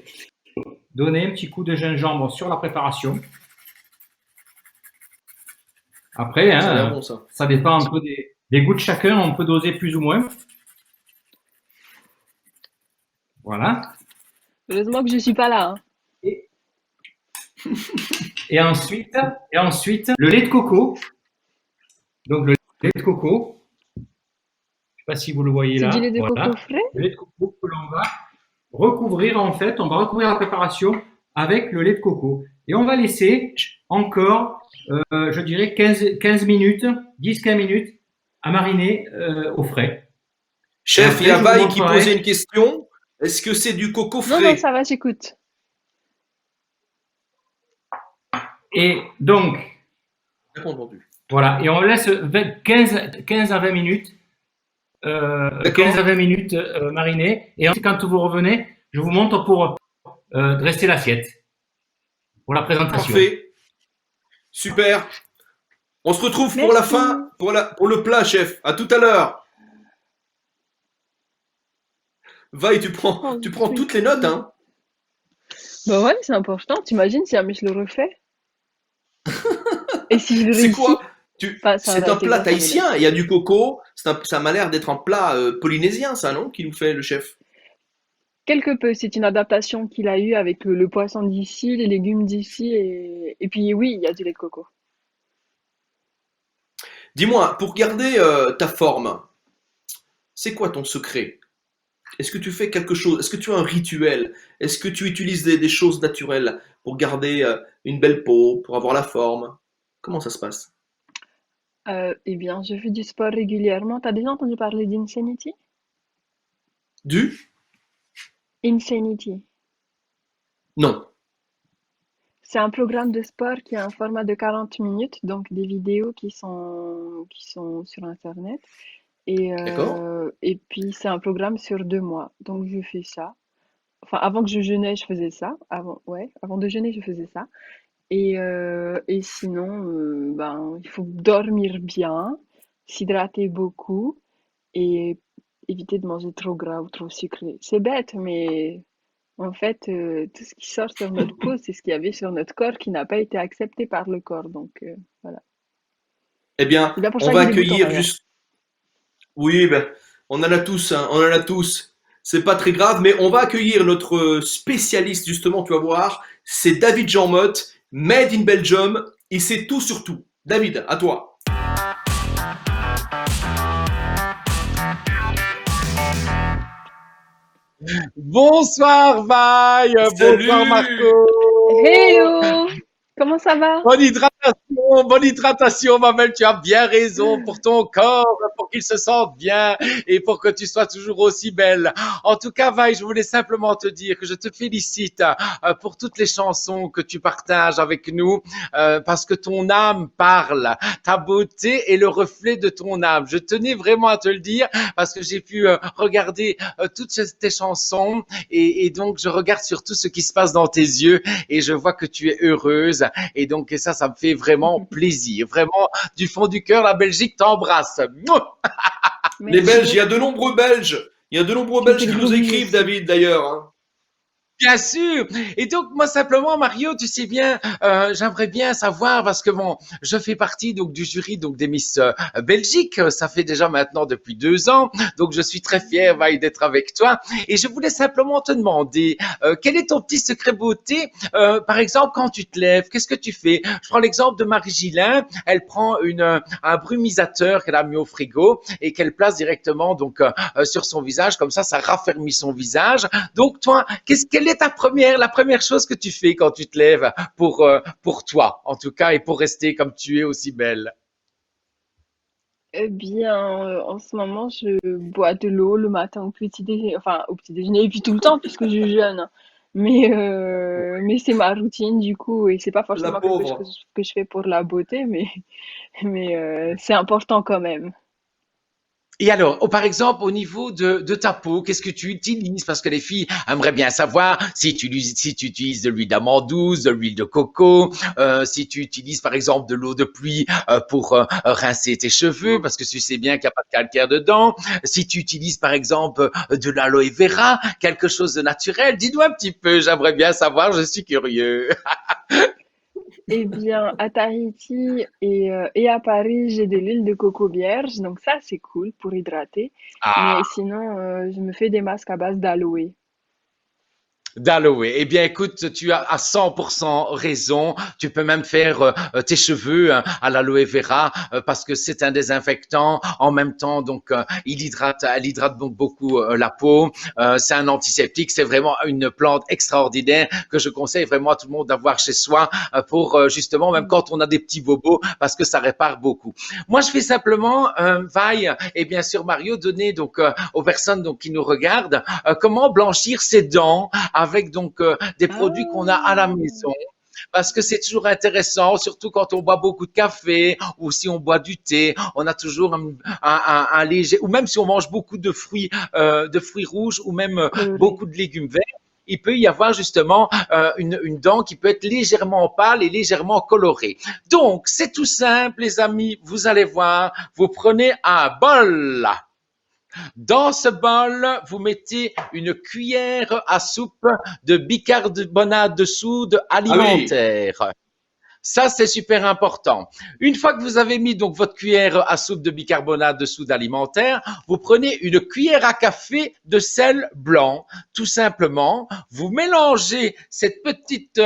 S3: donner un petit coup de gingembre sur la préparation. Après,
S1: Ça a l'air
S3: hein,
S1: bon, ça.
S3: ça dépend un peu des goûts de chacun. On peut doser plus ou moins. Voilà.
S2: Heureusement que je suis pas là, hein.
S3: Et ensuite, le lait de coco. Donc, le lait de coco. Je ne sais pas si vous le voyez
S2: C'est
S3: là.
S2: du lait de
S3: Voilà.
S2: coco frais?
S3: Le lait de coco que l'on va recouvrir, en fait. On va recouvrir la préparation avec le lait de coco. Et on va laisser encore, je dirais, 15 minutes, 10-15 minutes à mariner au frais.
S1: Chef,
S3: après,
S1: il y a
S3: je vous
S1: Vaille qui
S3: montrerai.
S1: posait une question. Est-ce que c'est du coco
S2: Non, non,
S1: frais?
S2: ça va, j'écoute.
S3: Et donc,
S1: J'ai pas entendu.
S3: voilà. Et on laisse 15 à 20 minutes. 15 à 20 minutes mariner. Et ensuite, quand vous revenez, je vous montre pour dresser l'assiette. Pour la présentation.
S1: Parfait. Super. On se retrouve pour la
S2: Merci.
S1: fin, pour le plat, chef. À tout à l'heure. Vaille, tu prends
S2: oui.
S1: toutes les notes, hein.
S2: Bah ouais, c'est important. T'imagines si jamais je le refais? Et si je le
S1: C'est
S2: réussis?
S1: quoi?
S2: Enfin, ça
S1: C'est
S2: aurait
S1: un
S2: été
S1: plat
S2: bon, ça m'énerve.
S1: tahitien. Il y a du coco. Ça m'a l'air d'être un plat polynésien, ça, non? Qui nous fait le chef.
S2: Quelque peu, c'est une adaptation qu'il a eue avec le poisson d'ici, les légumes d'ici, et puis oui, il y a du lait de coco.
S1: Dis-moi, pour garder ta forme, c'est quoi ton secret? Est-ce que tu fais quelque chose? Est-ce que tu as un rituel? Est-ce que tu utilises des choses naturelles pour garder une belle peau, pour avoir la forme? Comment ça se passe?
S2: Eh bien, je fais du sport régulièrement. T'as déjà entendu parler d'Insanity?
S1: Du?
S2: Insanity.
S1: Non.
S2: C'est un programme de sport qui a un format de 40 minutes, donc des vidéos qui sont sur Internet.
S1: D'accord.
S2: Et puis, c'est un programme sur 2 mois. Donc, je fais ça. Enfin, avant que je jeûnais, je faisais ça. Avant de jeûner, je faisais ça. Et sinon, ben, il faut dormir bien, s'hydrater beaucoup et éviter de manger trop gras ou trop sucré. C'est bête, mais En fait, tout ce qui sort sur notre peau, c'est ce qu'il y avait sur notre corps qui n'a pas été accepté par le corps. Donc, voilà.
S1: Eh bien,
S2: C'est bien pour
S1: on
S2: ça
S1: va
S2: que j'ai des boutons
S1: accueillir
S2: d'ailleurs.
S1: juste. Oui, ben, on en a tous, hein, on en a tous. C'est pas très grave, mais on va accueillir notre spécialiste, justement, tu vas voir. C'est David Jean-Motte, Made in Belgium. Il sait tout sur tout. David, à toi.
S8: Bonsoir Vaille, bonsoir
S1: Salut!
S8: Marco.
S2: Hello! Comment ça va?
S8: Bonne hydratation, ma belle, tu as bien raison pour ton corps, pour qu'il se sente bien et pour que tu sois toujours aussi belle. En tout cas, Vaille, je voulais simplement te dire que je te félicite pour toutes les chansons que tu partages avec nous parce que ton âme parle. Ta beauté est le reflet de ton âme. Je tenais vraiment à te le dire parce que j'ai pu regarder toutes tes chansons et donc je regarde surtout ce qui se passe dans tes yeux et je vois que tu es heureuse et donc ça me fait vraiment plaisir. Vraiment, du fond du cœur, la Belgique t'embrasse. Mouah.
S1: Les
S2: Merci
S1: Belges, il y a
S2: beaucoup.
S1: de nombreux Belges. Il y a de nombreux
S2: Je te fais
S1: Belges
S2: des
S1: qui
S2: gros
S1: nous
S2: bisous
S1: écrivent,
S2: aussi.
S1: David, d'ailleurs, hein.
S8: Bien sûr. Et donc moi simplement Mario, tu sais bien, j'aimerais bien savoir parce que bon, je fais partie donc du jury donc des Miss Belgique. Ça fait déjà maintenant depuis 2 ans, donc je suis très fier Vaille d'être avec toi. Et je voulais simplement te demander quel est ton petit secret beauté. Par exemple, quand tu te lèves, qu'est-ce que tu fais? Je prends l'exemple de Marie Gillin. Elle prend un brumisateur qu'elle a mis au frigo et qu'elle place directement donc sur son visage. Comme ça raffermit son visage. Donc toi, quelle est la première chose que tu fais quand tu te lèves pour toi, en tout cas, et pour rester comme tu es aussi belle?
S2: Eh bien, en ce moment, je bois de l'eau le matin au petit déjeuner, enfin au petit déjeuner et puis tout le temps puisque je jeûne, hein. Mais c'est ma routine du coup et c'est pas
S1: La
S2: forcément quelque chose
S1: pauvre.
S2: que je fais pour la beauté, mais c'est important quand même.
S8: Et alors, par exemple, au niveau de ta peau, qu'est-ce que tu utilises? Parce que les filles aimeraient bien savoir si tu utilises de l'huile d'amande douce, de l'huile de coco, si tu utilises par exemple de l'eau de pluie pour rincer tes cheveux, parce que tu sais bien qu'il n'y a pas de calcaire dedans. Si tu utilises par exemple de l'aloe vera, quelque chose de naturel, dis-nous un petit peu, j'aimerais bien savoir, je suis curieux.
S2: Eh bien, à Tahiti et à Paris, j'ai de l'huile de coco vierge, donc ça c'est cool pour hydrater. Mais
S8: Ah,
S2: sinon, je me fais des masques à base d'aloe.
S8: d'aloe. Eh bien, écoute, tu as à 100% raison. Tu peux même faire tes cheveux à l'aloe vera parce que c'est un désinfectant. En même temps, donc, elle hydrate donc beaucoup la peau. C'est un antiseptique. C'est vraiment une plante extraordinaire que je conseille vraiment à tout le monde d'avoir chez soi pour justement, même quand on a des petits bobos, parce que ça répare beaucoup. Moi, je fais simplement, Vaille et bien sûr Mario, donner donc aux personnes donc qui nous regardent comment blanchir ses dents avec donc des produits qu'on a à la
S2: Ah!
S8: maison. Parce que c'est toujours intéressant, surtout quand on boit beaucoup de café ou si on boit du thé, on a toujours un léger, ou même si on mange beaucoup de fruits rouges ou même
S2: Coloré.
S8: beaucoup de légumes verts, il peut y avoir justement une dent qui peut être légèrement pâle et légèrement colorée. Donc, c'est tout simple, les amis. Vous allez voir, vous prenez un bol. Dans ce bol, vous mettez une cuillère à soupe de bicarbonate de soude
S1: Ah oui,
S8: alimentaire. Ça, c'est super important. Une fois que vous avez mis donc votre cuillère à soupe de bicarbonate de soude alimentaire, vous prenez une cuillère à café de sel blanc. Tout simplement, vous mélangez cette petite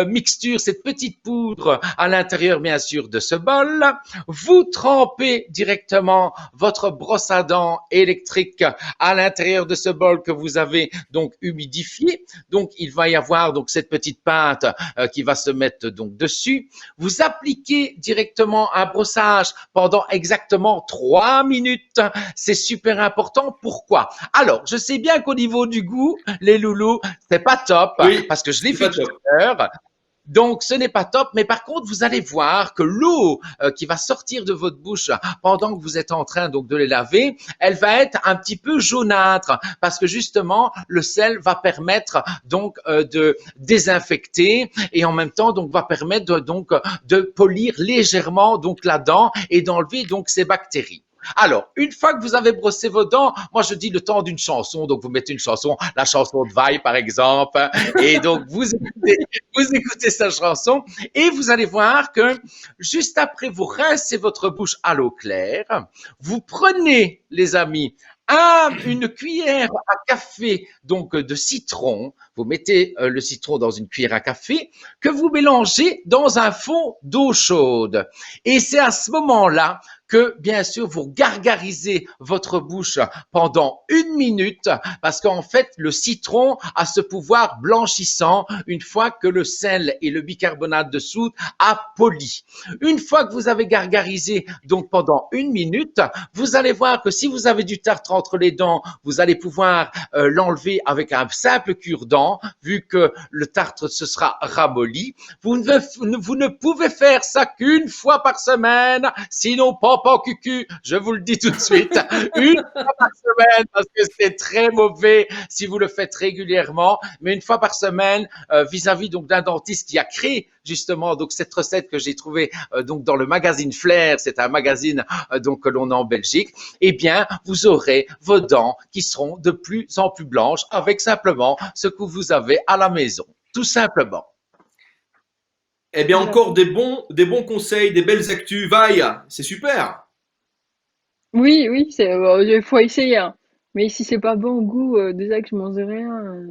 S8: mixture, cette petite poudre à l'intérieur, bien sûr, de ce bol. Vous trempez directement votre brosse à dents électrique à l'intérieur de ce bol que vous avez donc humidifié. Donc, il va y avoir donc cette petite pâte qui va se mettre donc dessus. Vous appliquez directement un brossage pendant exactement 3 minutes. C'est super important. Pourquoi? Alors, je sais bien qu'au niveau du goût, les loulous, c'est pas top
S1: oui,
S8: parce que je l'ai
S1: c'est
S8: fait
S1: pas
S8: tout
S1: top.
S8: à l'heure. Donc, ce n'est pas top, mais par contre, vous allez voir que l'eau qui va sortir de votre bouche pendant que vous êtes en train donc de les laver, elle va être un petit peu jaunâtre parce que justement, le sel va permettre donc de désinfecter et en même temps donc va permettre de polir légèrement donc la dent et d'enlever donc ces bactéries. Alors, une fois que vous avez brossé vos dents, moi je dis le temps d'une chanson, donc vous mettez une chanson, la chanson de Vaille par exemple, et donc vous écoutez cette chanson, et vous allez voir que juste après vous rincez votre bouche à l'eau claire, vous prenez, les amis, une cuillère à café donc de citron, vous mettez le citron dans une cuillère à café que vous mélangez dans un fond d'eau chaude. Et c'est à ce moment-là que, bien sûr, vous gargarisez votre bouche pendant 1 minute parce qu'en fait, le citron a ce pouvoir blanchissant une fois que le sel et le bicarbonate de soude a poli. Une fois que vous avez gargarisé donc pendant 1 minute, vous allez voir que si vous avez du tartre entre les dents, vous allez pouvoir l'enlever avec un simple cure-dent vu que le tartre se sera ramolli. Vous ne pouvez faire ça qu'une fois par semaine, sinon papa cucu, je vous le dis tout de suite, une fois par semaine parce que c'est très mauvais si vous le faites régulièrement, mais une fois par semaine vis-à-vis donc d'un dentiste qui a créé justement donc cette recette que j'ai trouvée donc dans le magazine Flair, c'est un magazine donc que l'on a en Belgique, eh bien vous aurez vos dents qui seront de plus en plus blanches avec simplement ce que vous avez à la maison, tout simplement.
S1: Eh bien, encore des bons conseils, des belles actus. Vaille, c'est super.
S2: Oui, oui, il faut essayer, hein. Mais si c'est pas bon au goût, déjà que je mange rien.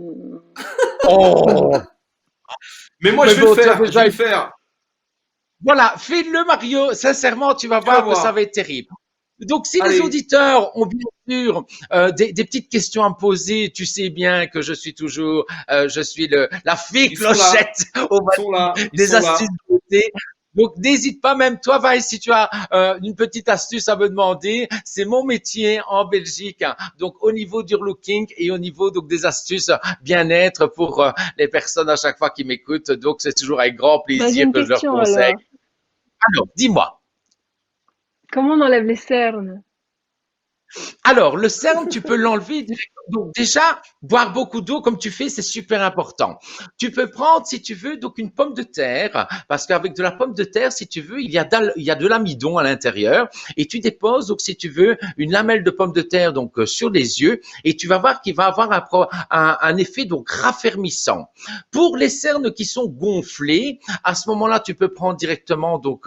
S8: Oh,
S1: Mais moi,
S8: mais
S1: je vais
S8: bon,
S1: le
S8: tu as
S1: faire. Je
S8: déjà
S1: vais le faire.
S8: Voilà, fais-le Mario, sincèrement, tu vas
S1: Tu vas
S8: voir que ça
S1: voir.
S8: va être terrible. Donc, si les
S1: Allez,
S8: auditeurs ont bien sûr des petites questions à me poser, tu sais bien que je suis toujours, je suis la fée
S1: ils sont là.
S8: clochette au
S1: Ils sont là. Ils
S8: des
S1: sont là.
S8: astuces de beauté. Donc, n'hésite pas, même toi, Vaï, si tu as une petite astuce à me demander, c'est mon métier en Belgique. Hein. Donc, au niveau du looking et au niveau donc des astuces bien-être pour les personnes à chaque fois qui m'écoutent. Donc, c'est toujours avec grand
S2: Bah, j'ai
S8: plaisir
S2: une
S8: que je leur
S2: question
S8: conseille.
S2: alors.
S8: Alors, dis-moi.
S2: Comment on enlève les cernes?
S8: Alors, le cerne, tu peux l'enlever directement. Donc, déjà, boire beaucoup d'eau comme tu fais, c'est super important. Tu peux prendre, si tu veux, donc une pomme de terre, parce qu'avec de la pomme de terre, si tu veux, il y a de l'amidon à l'intérieur, et tu déposes, donc, si tu veux, une lamelle de pomme de terre, donc, sur les yeux, et tu vas voir qu'il va avoir un effet, donc, raffermissant. Pour les cernes qui sont gonflées, à ce moment-là, tu peux prendre directement, donc,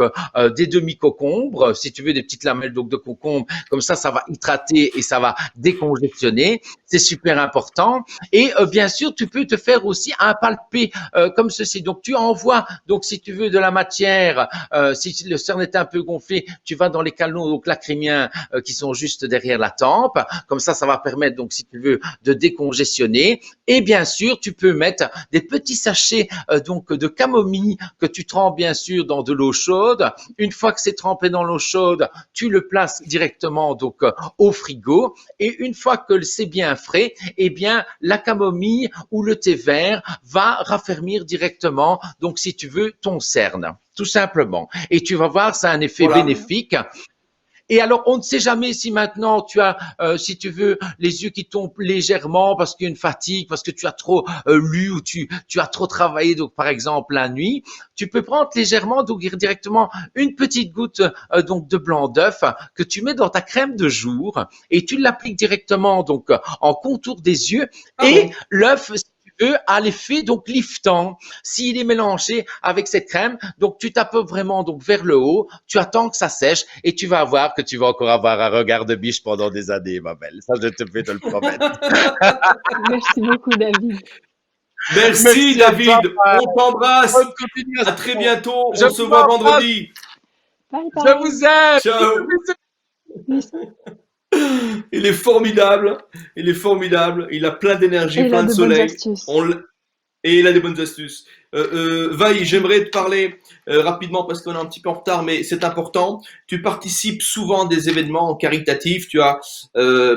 S8: des demi-concombres, si tu veux, des petites lamelles, donc, de concombre, comme ça va hydrater et ça va décongestionner. C'est super important. Et bien sûr, tu peux te faire aussi un palpé comme ceci. Donc, tu envoies, donc si tu veux, de la matière. Si le cerne est un peu gonflé, tu vas dans les canaux donc lacrymiens qui sont juste derrière la tempe. Comme ça va permettre, donc si tu veux, de décongestionner. Et bien sûr, tu peux mettre des petits sachets donc de camomille que tu trempes bien sûr dans de l'eau chaude. Une fois que c'est trempé dans l'eau chaude, tu le places directement donc au frigo. Et une fois que c'est bien frais, eh bien, la camomille ou le thé vert va raffermir directement, donc si tu veux, ton cerne, tout simplement. Et tu vas voir, ça a un effet
S1: Voilà.
S8: bénéfique. Et alors, on ne sait jamais si maintenant tu as, si tu veux, les yeux qui tombent légèrement parce qu'il y a une fatigue, parce que tu as trop lu ou tu as trop travaillé, donc par exemple la nuit, tu peux prendre légèrement, donc directement une petite goutte donc de blanc d'œuf que tu mets dans ta crème de jour et tu l'appliques directement donc en contour des yeux et
S1: bon.
S8: l'œuf a l'effet donc liftant. S'il est mélangé avec cette crème, donc tu tapes vraiment donc vers le haut, tu attends que ça sèche et tu vas voir que tu vas encore avoir un regard de biche pendant des années, ma belle. Ça, je te fais te le promettre.
S2: Merci beaucoup, David.
S1: Merci, David. On t'embrasse.
S8: Bonne continuation.
S1: À très bientôt.
S8: Je
S1: On se
S8: vous
S1: voit
S8: embrasse.
S1: vendredi.
S2: Bye
S8: Je
S2: bye.
S8: vous aime.
S1: Ciao. Il est formidable. Il est formidable. Il a plein d'énergie,
S2: Et il
S1: plein
S2: a
S1: de
S2: de bonnes
S1: soleil.
S2: astuces.
S1: Et il a des bonnes astuces. Vaï, j'aimerais te parler rapidement parce qu'on est un petit peu en retard, mais c'est important. Tu participes souvent à des événements caritatifs. Tu as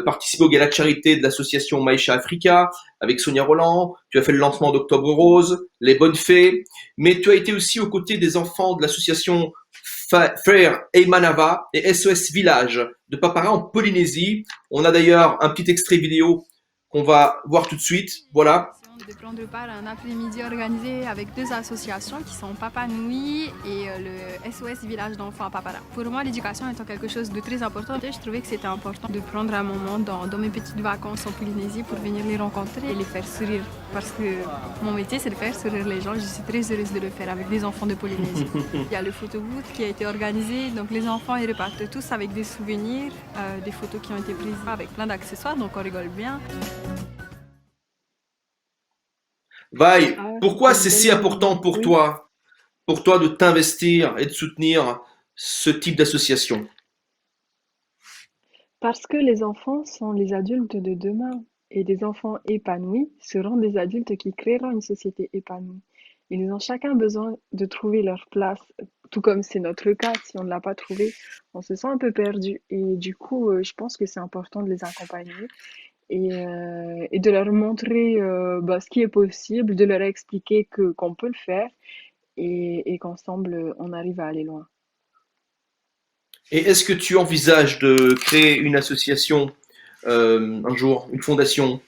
S1: participé au gala de charité de l'association Maïcha Africa avec Sonia Roland. Tu as fait le lancement d'Octobre Rose, Les Bonnes Fées. Mais tu as été aussi aux côtés des enfants de l'association Frère Eymanava et SOS Village de Papara en Polynésie. On a d'ailleurs un petit extrait vidéo qu'on va voir tout de suite. Voilà.
S9: De prendre part à un après-midi organisé avec deux associations qui sont Papa Nui et le SOS Village d'enfants à Papara. Pour moi, l'éducation étant quelque chose de très important, je trouvais que c'était important de prendre un moment dans mes petites vacances en Polynésie pour venir les rencontrer et les faire sourire. Parce que mon métier, c'est de faire sourire les gens. Je suis très heureuse de le faire avec des enfants de Polynésie. Il y a le photo booth qui a été organisé, donc les enfants ils repartent tous avec des souvenirs, des photos qui ont été prises avec plein d'accessoires, donc on rigole bien.
S1: Vaille,
S2: Ah,
S1: pourquoi
S2: c'est
S1: c'est
S2: une
S1: si
S2: belle
S1: important
S2: mémoire. Oui.
S1: pour toi de t'investir et de soutenir ce type d'association?
S2: Parce que les enfants sont les adultes de demain et des enfants épanouis seront des adultes qui créeront une société épanouie. Ils ont chacun besoin de trouver leur place, tout comme c'est notre cas. Si on ne l'a pas trouvé, on se sent un peu perdu. Et du coup, je pense que c'est important de les accompagner et de leur montrer ce qui est possible, de leur expliquer qu'on peut le faire et qu'ensemble, on arrive à aller loin.
S1: Et est-ce que tu envisages de créer une association un jour, une fondation?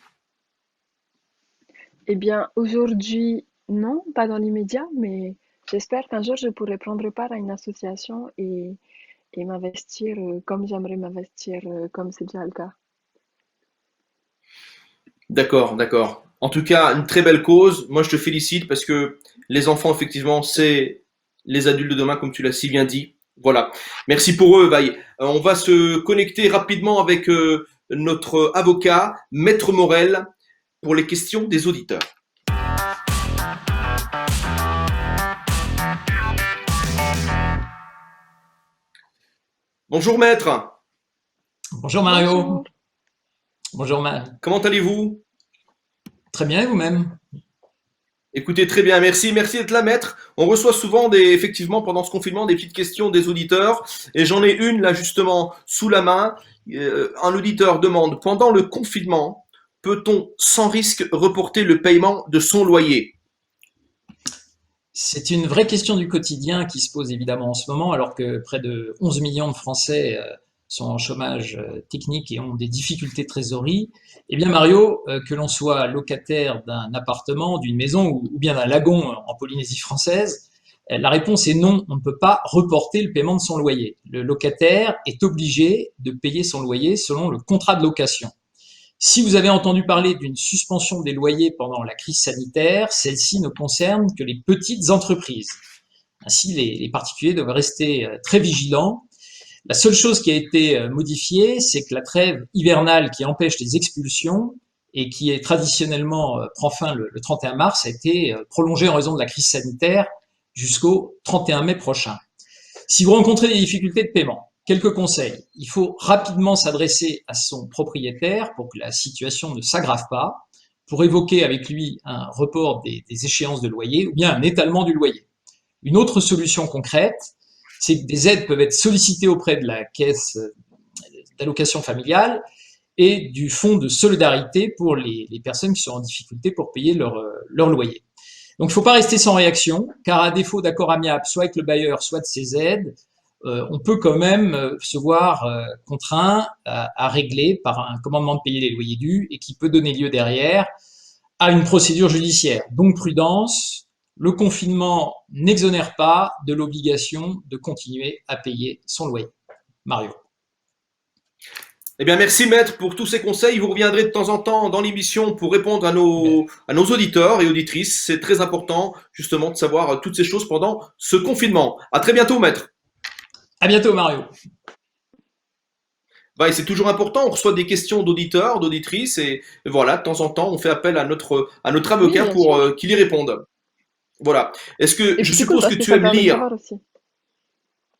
S2: Eh bien, aujourd'hui, non, pas dans l'immédiat, mais j'espère qu'un jour je pourrai prendre part à une association et m'investir comme j'aimerais m'investir, comme c'est déjà le cas.
S1: D'accord, d'accord. En tout cas, une très belle cause. Moi, je te félicite parce que les enfants, effectivement, c'est les adultes de demain, comme tu l'as si bien dit. Voilà. Merci pour eux, Vaille. On va se connecter rapidement avec notre avocat, Maître Morel, pour les questions des auditeurs. Bonjour, Maître.
S10: Bonjour Mario.
S2: Bonjour.
S10: Bonjour Marie.
S1: Comment allez-vous?
S10: Très bien et vous-même?
S1: Écoutez, très bien, merci, merci d'être là, maître. On reçoit souvent effectivement, pendant ce confinement, des petites questions des auditeurs, et j'en ai une là justement sous la main. Un auditeur demande, pendant le confinement, peut-on sans risque reporter le paiement de son loyer?
S10: C'est une vraie question du quotidien qui se pose évidemment en ce moment, alors que près de 11 millions de Français sont en chômage technique et ont des difficultés de trésorerie. Eh bien Mario, que l'on soit locataire d'un appartement, d'une maison ou bien d'un lagon en Polynésie française, la réponse est non, on ne peut pas reporter le paiement de son loyer. Le locataire est obligé de payer son loyer selon le contrat de location. Si vous avez entendu parler d'une suspension des loyers pendant la crise sanitaire, celle-ci ne concerne que les petites entreprises. Ainsi, les particuliers doivent rester très vigilants. La seule chose qui a été modifiée, c'est que la trêve hivernale qui empêche les expulsions et qui est traditionnellement prend fin le 31 mars a été prolongée en raison de la crise sanitaire jusqu'au 31 mai prochain. Si vous rencontrez des difficultés de paiement, quelques conseils. Il faut rapidement s'adresser à son propriétaire pour que la situation ne s'aggrave pas, pour évoquer avec lui un report des échéances de loyer ou bien un étalement du loyer. Une autre solution concrète, c'est que des aides peuvent être sollicitées auprès de la caisse d'allocation familiale et du fonds de solidarité pour les personnes qui sont en difficulté pour payer leur loyer. Donc, il ne faut pas rester sans réaction, car à défaut d'accord amiable, soit avec le bailleur, soit de ses aides, on peut quand même se voir contraint à régler par un commandement de payer les loyers dus et qui peut donner lieu derrière à une procédure judiciaire. Donc, prudence. Le confinement n'exonère pas de l'obligation de continuer à payer son loyer. Mario.
S1: Eh bien, merci maître pour tous ces conseils. Vous reviendrez de temps en temps dans l'émission pour répondre à nos auditeurs et auditrices. C'est très important justement de savoir toutes ces choses pendant ce confinement. À très bientôt maître.
S10: À bientôt Mario.
S1: Bah, c'est toujours important, on reçoit des questions d'auditeurs, d'auditrices et voilà, de temps en temps, on fait appel à notre avocat
S2: Oui,
S1: pour
S2: sûr.
S1: qu'il y réponde. Voilà. Est-ce que
S2: Et
S1: je
S2: puis c'est cool
S1: suppose que
S2: parce que
S1: tu
S2: ça
S1: aimes
S2: permet de
S1: lire?
S2: savoir aussi.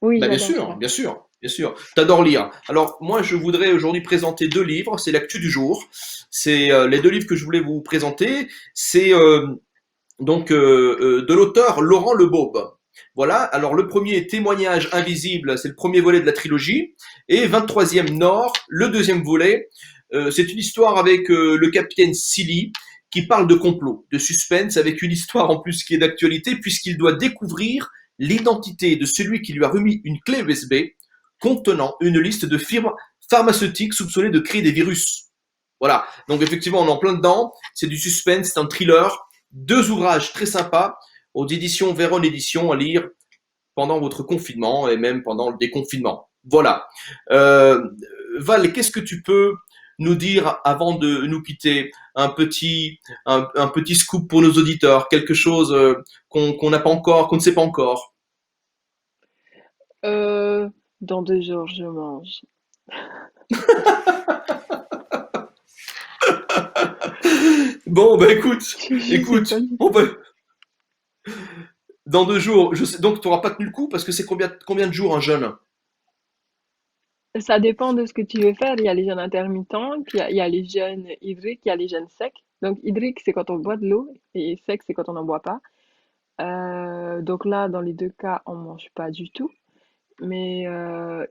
S2: Oui,
S1: Bah, bien
S2: j'adore,
S1: sûr,
S2: j'adore.
S1: bien sûr, bien sûr. T'adores lire. Alors, moi, je voudrais aujourd'hui présenter deux livres. C'est l'actu du jour. C'est les deux livres que je voulais vous présenter. C'est de l'auteur Laurent Lebaube. Voilà. Alors, le premier, Témoignage invisible, c'est le premier volet de la trilogie. Et 23e Nord, le deuxième volet. C'est une histoire avec le capitaine Silly qui parle de complot, de suspense, avec une histoire en plus qui est d'actualité, puisqu'il doit découvrir l'identité de celui qui lui a remis une clé USB contenant une liste de firmes pharmaceutiques soupçonnées de créer des virus. Voilà. Donc effectivement, on est en plein dedans. C'est du suspense, c'est un thriller. 2 ouvrages très sympas aux éditions Véron Éditions à lire pendant votre confinement et même pendant le déconfinement. Voilà. Val, qu'est-ce que tu peux nous dire avant de nous quitter? Un petit scoop pour nos auditeurs, quelque chose qu'on n'a pas encore, qu'on ne sait pas encore.
S2: Dans 2 jours, je mange.
S1: Bon, bah écoute,
S2: Je sais pas du
S1: on peut... Dans 2 jours, je sais, donc tu n'auras pas tenu le coup parce que c'est combien de jours un jeûne?
S2: Ça dépend de ce que tu veux faire. Il y a les jeûnes intermittents, puis il y a les jeûnes hydriques, il y a les jeûnes secs. Donc hydrique, c'est quand on boit de l'eau, et sec, c'est quand on n'en boit pas. Donc là, dans les 2 cas, on mange pas du tout. Mais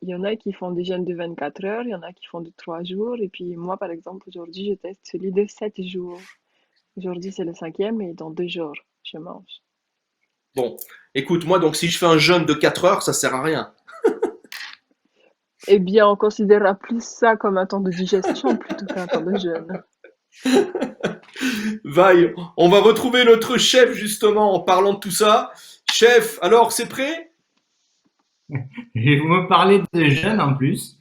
S2: il y en a qui font des jeûnes de 24 heures, il y en a qui font de 3 jours. Et puis moi, par exemple, aujourd'hui, je teste celui de 7 jours. Aujourd'hui, c'est le 5e et dans 2 jours, je mange.
S1: Bon, écoute, moi, donc si je fais un jeûne de 4 heures, ça sert à rien.
S2: Eh bien, on considérera plus ça comme un temps de digestion plutôt qu'un temps de jeûne.
S1: Vaille, on va retrouver notre chef justement en parlant de tout ça. Chef, alors c'est prêt?
S3: Et vous me parlez de jeûne en plus.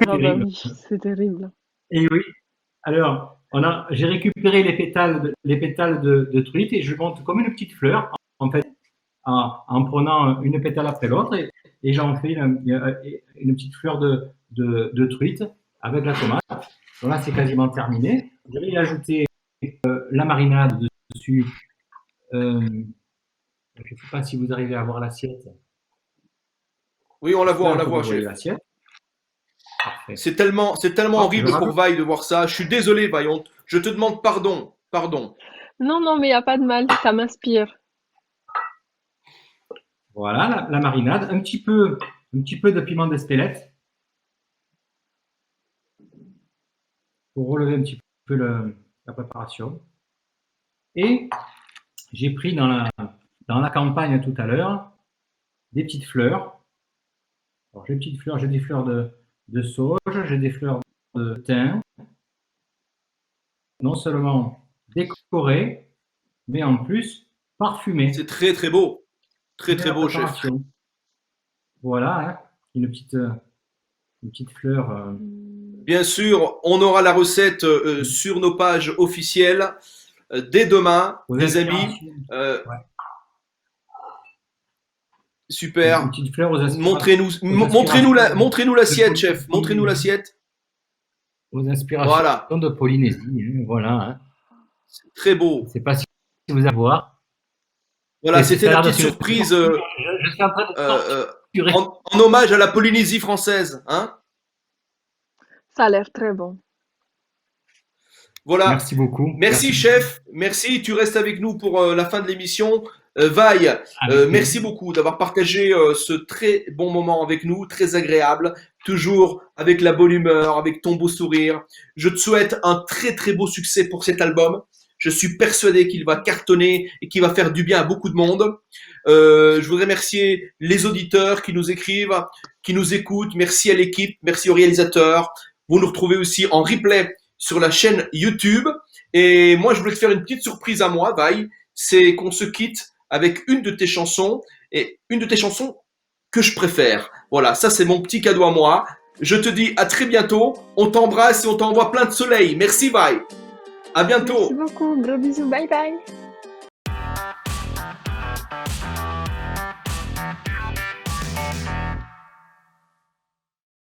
S2: Ah bah oui, c'est terrible.
S3: Et oui. Alors, j'ai récupéré les pétales de truite et je monte comme une petite fleur, en fait, en prenant une pétale après l'autre et j'en fais une petite fleur de truite avec la tomate. Donc là, c'est quasiment terminé. Je vais y ajouter la marinade dessus. Je ne sais pas si vous arrivez à voir l'assiette.
S1: Oui, on la voit, chef.
S3: L'assiette. Parfait.
S1: C'est tellement horrible pour Vaille de voir ça. Je suis désolé, Vaille. Je te demande pardon.
S2: Non, mais il n'y a pas de mal, ça m'inspire.
S3: Voilà, la marinade. Un petit peu de piment d'Espelette pour relever un petit peu la préparation. Et j'ai pris dans la campagne tout à l'heure des petites fleurs. Alors, j'ai des fleurs de sauge, j'ai des fleurs de thym, non seulement décorées, mais en plus parfumées.
S1: C'est très très beau. Très très beau, chef.
S3: Voilà, hein, une petite fleur.
S1: Bien sûr, on aura la recette sur nos pages officielles dès demain, les amis.
S3: Ouais.
S1: Super.
S3: Une petite fleur aux
S1: montrez-nous l'assiette, chef. Montrez-nous l'assiette.
S3: Aux inspirations de Polynésie. Hein, voilà. Hein.
S1: C'est très beau.
S3: Je ne sais pas si vous allez voir.
S1: Voilà, c'était la petite surprise en hommage à la Polynésie française. Hein.
S2: Ça a l'air très bon.
S1: Voilà.
S3: Merci beaucoup.
S1: Merci, chef. Merci. Tu restes avec nous pour la fin de l'émission. Vaille, merci beaucoup d'avoir partagé ce très bon moment avec nous, très agréable, toujours avec la bonne humeur, avec ton beau sourire. Je te souhaite un très très beau succès pour cet album. Je suis persuadé qu'il va cartonner et qu'il va faire du bien à beaucoup de monde. Je voudrais remercier les auditeurs qui nous écrivent, qui nous écoutent. Merci à l'équipe, merci aux réalisateurs. Vous nous retrouvez aussi en replay sur la chaîne YouTube. Et moi, je voulais te faire une petite surprise à moi, Vaille. C'est qu'on se quitte avec une de tes chansons et une de tes chansons que je préfère. Voilà, ça c'est mon petit cadeau à moi. Je te dis à très bientôt. On t'embrasse et on t'envoie plein de soleil. Merci, bye. À bientôt.
S2: Merci beaucoup. Gros bisous. Bye bye.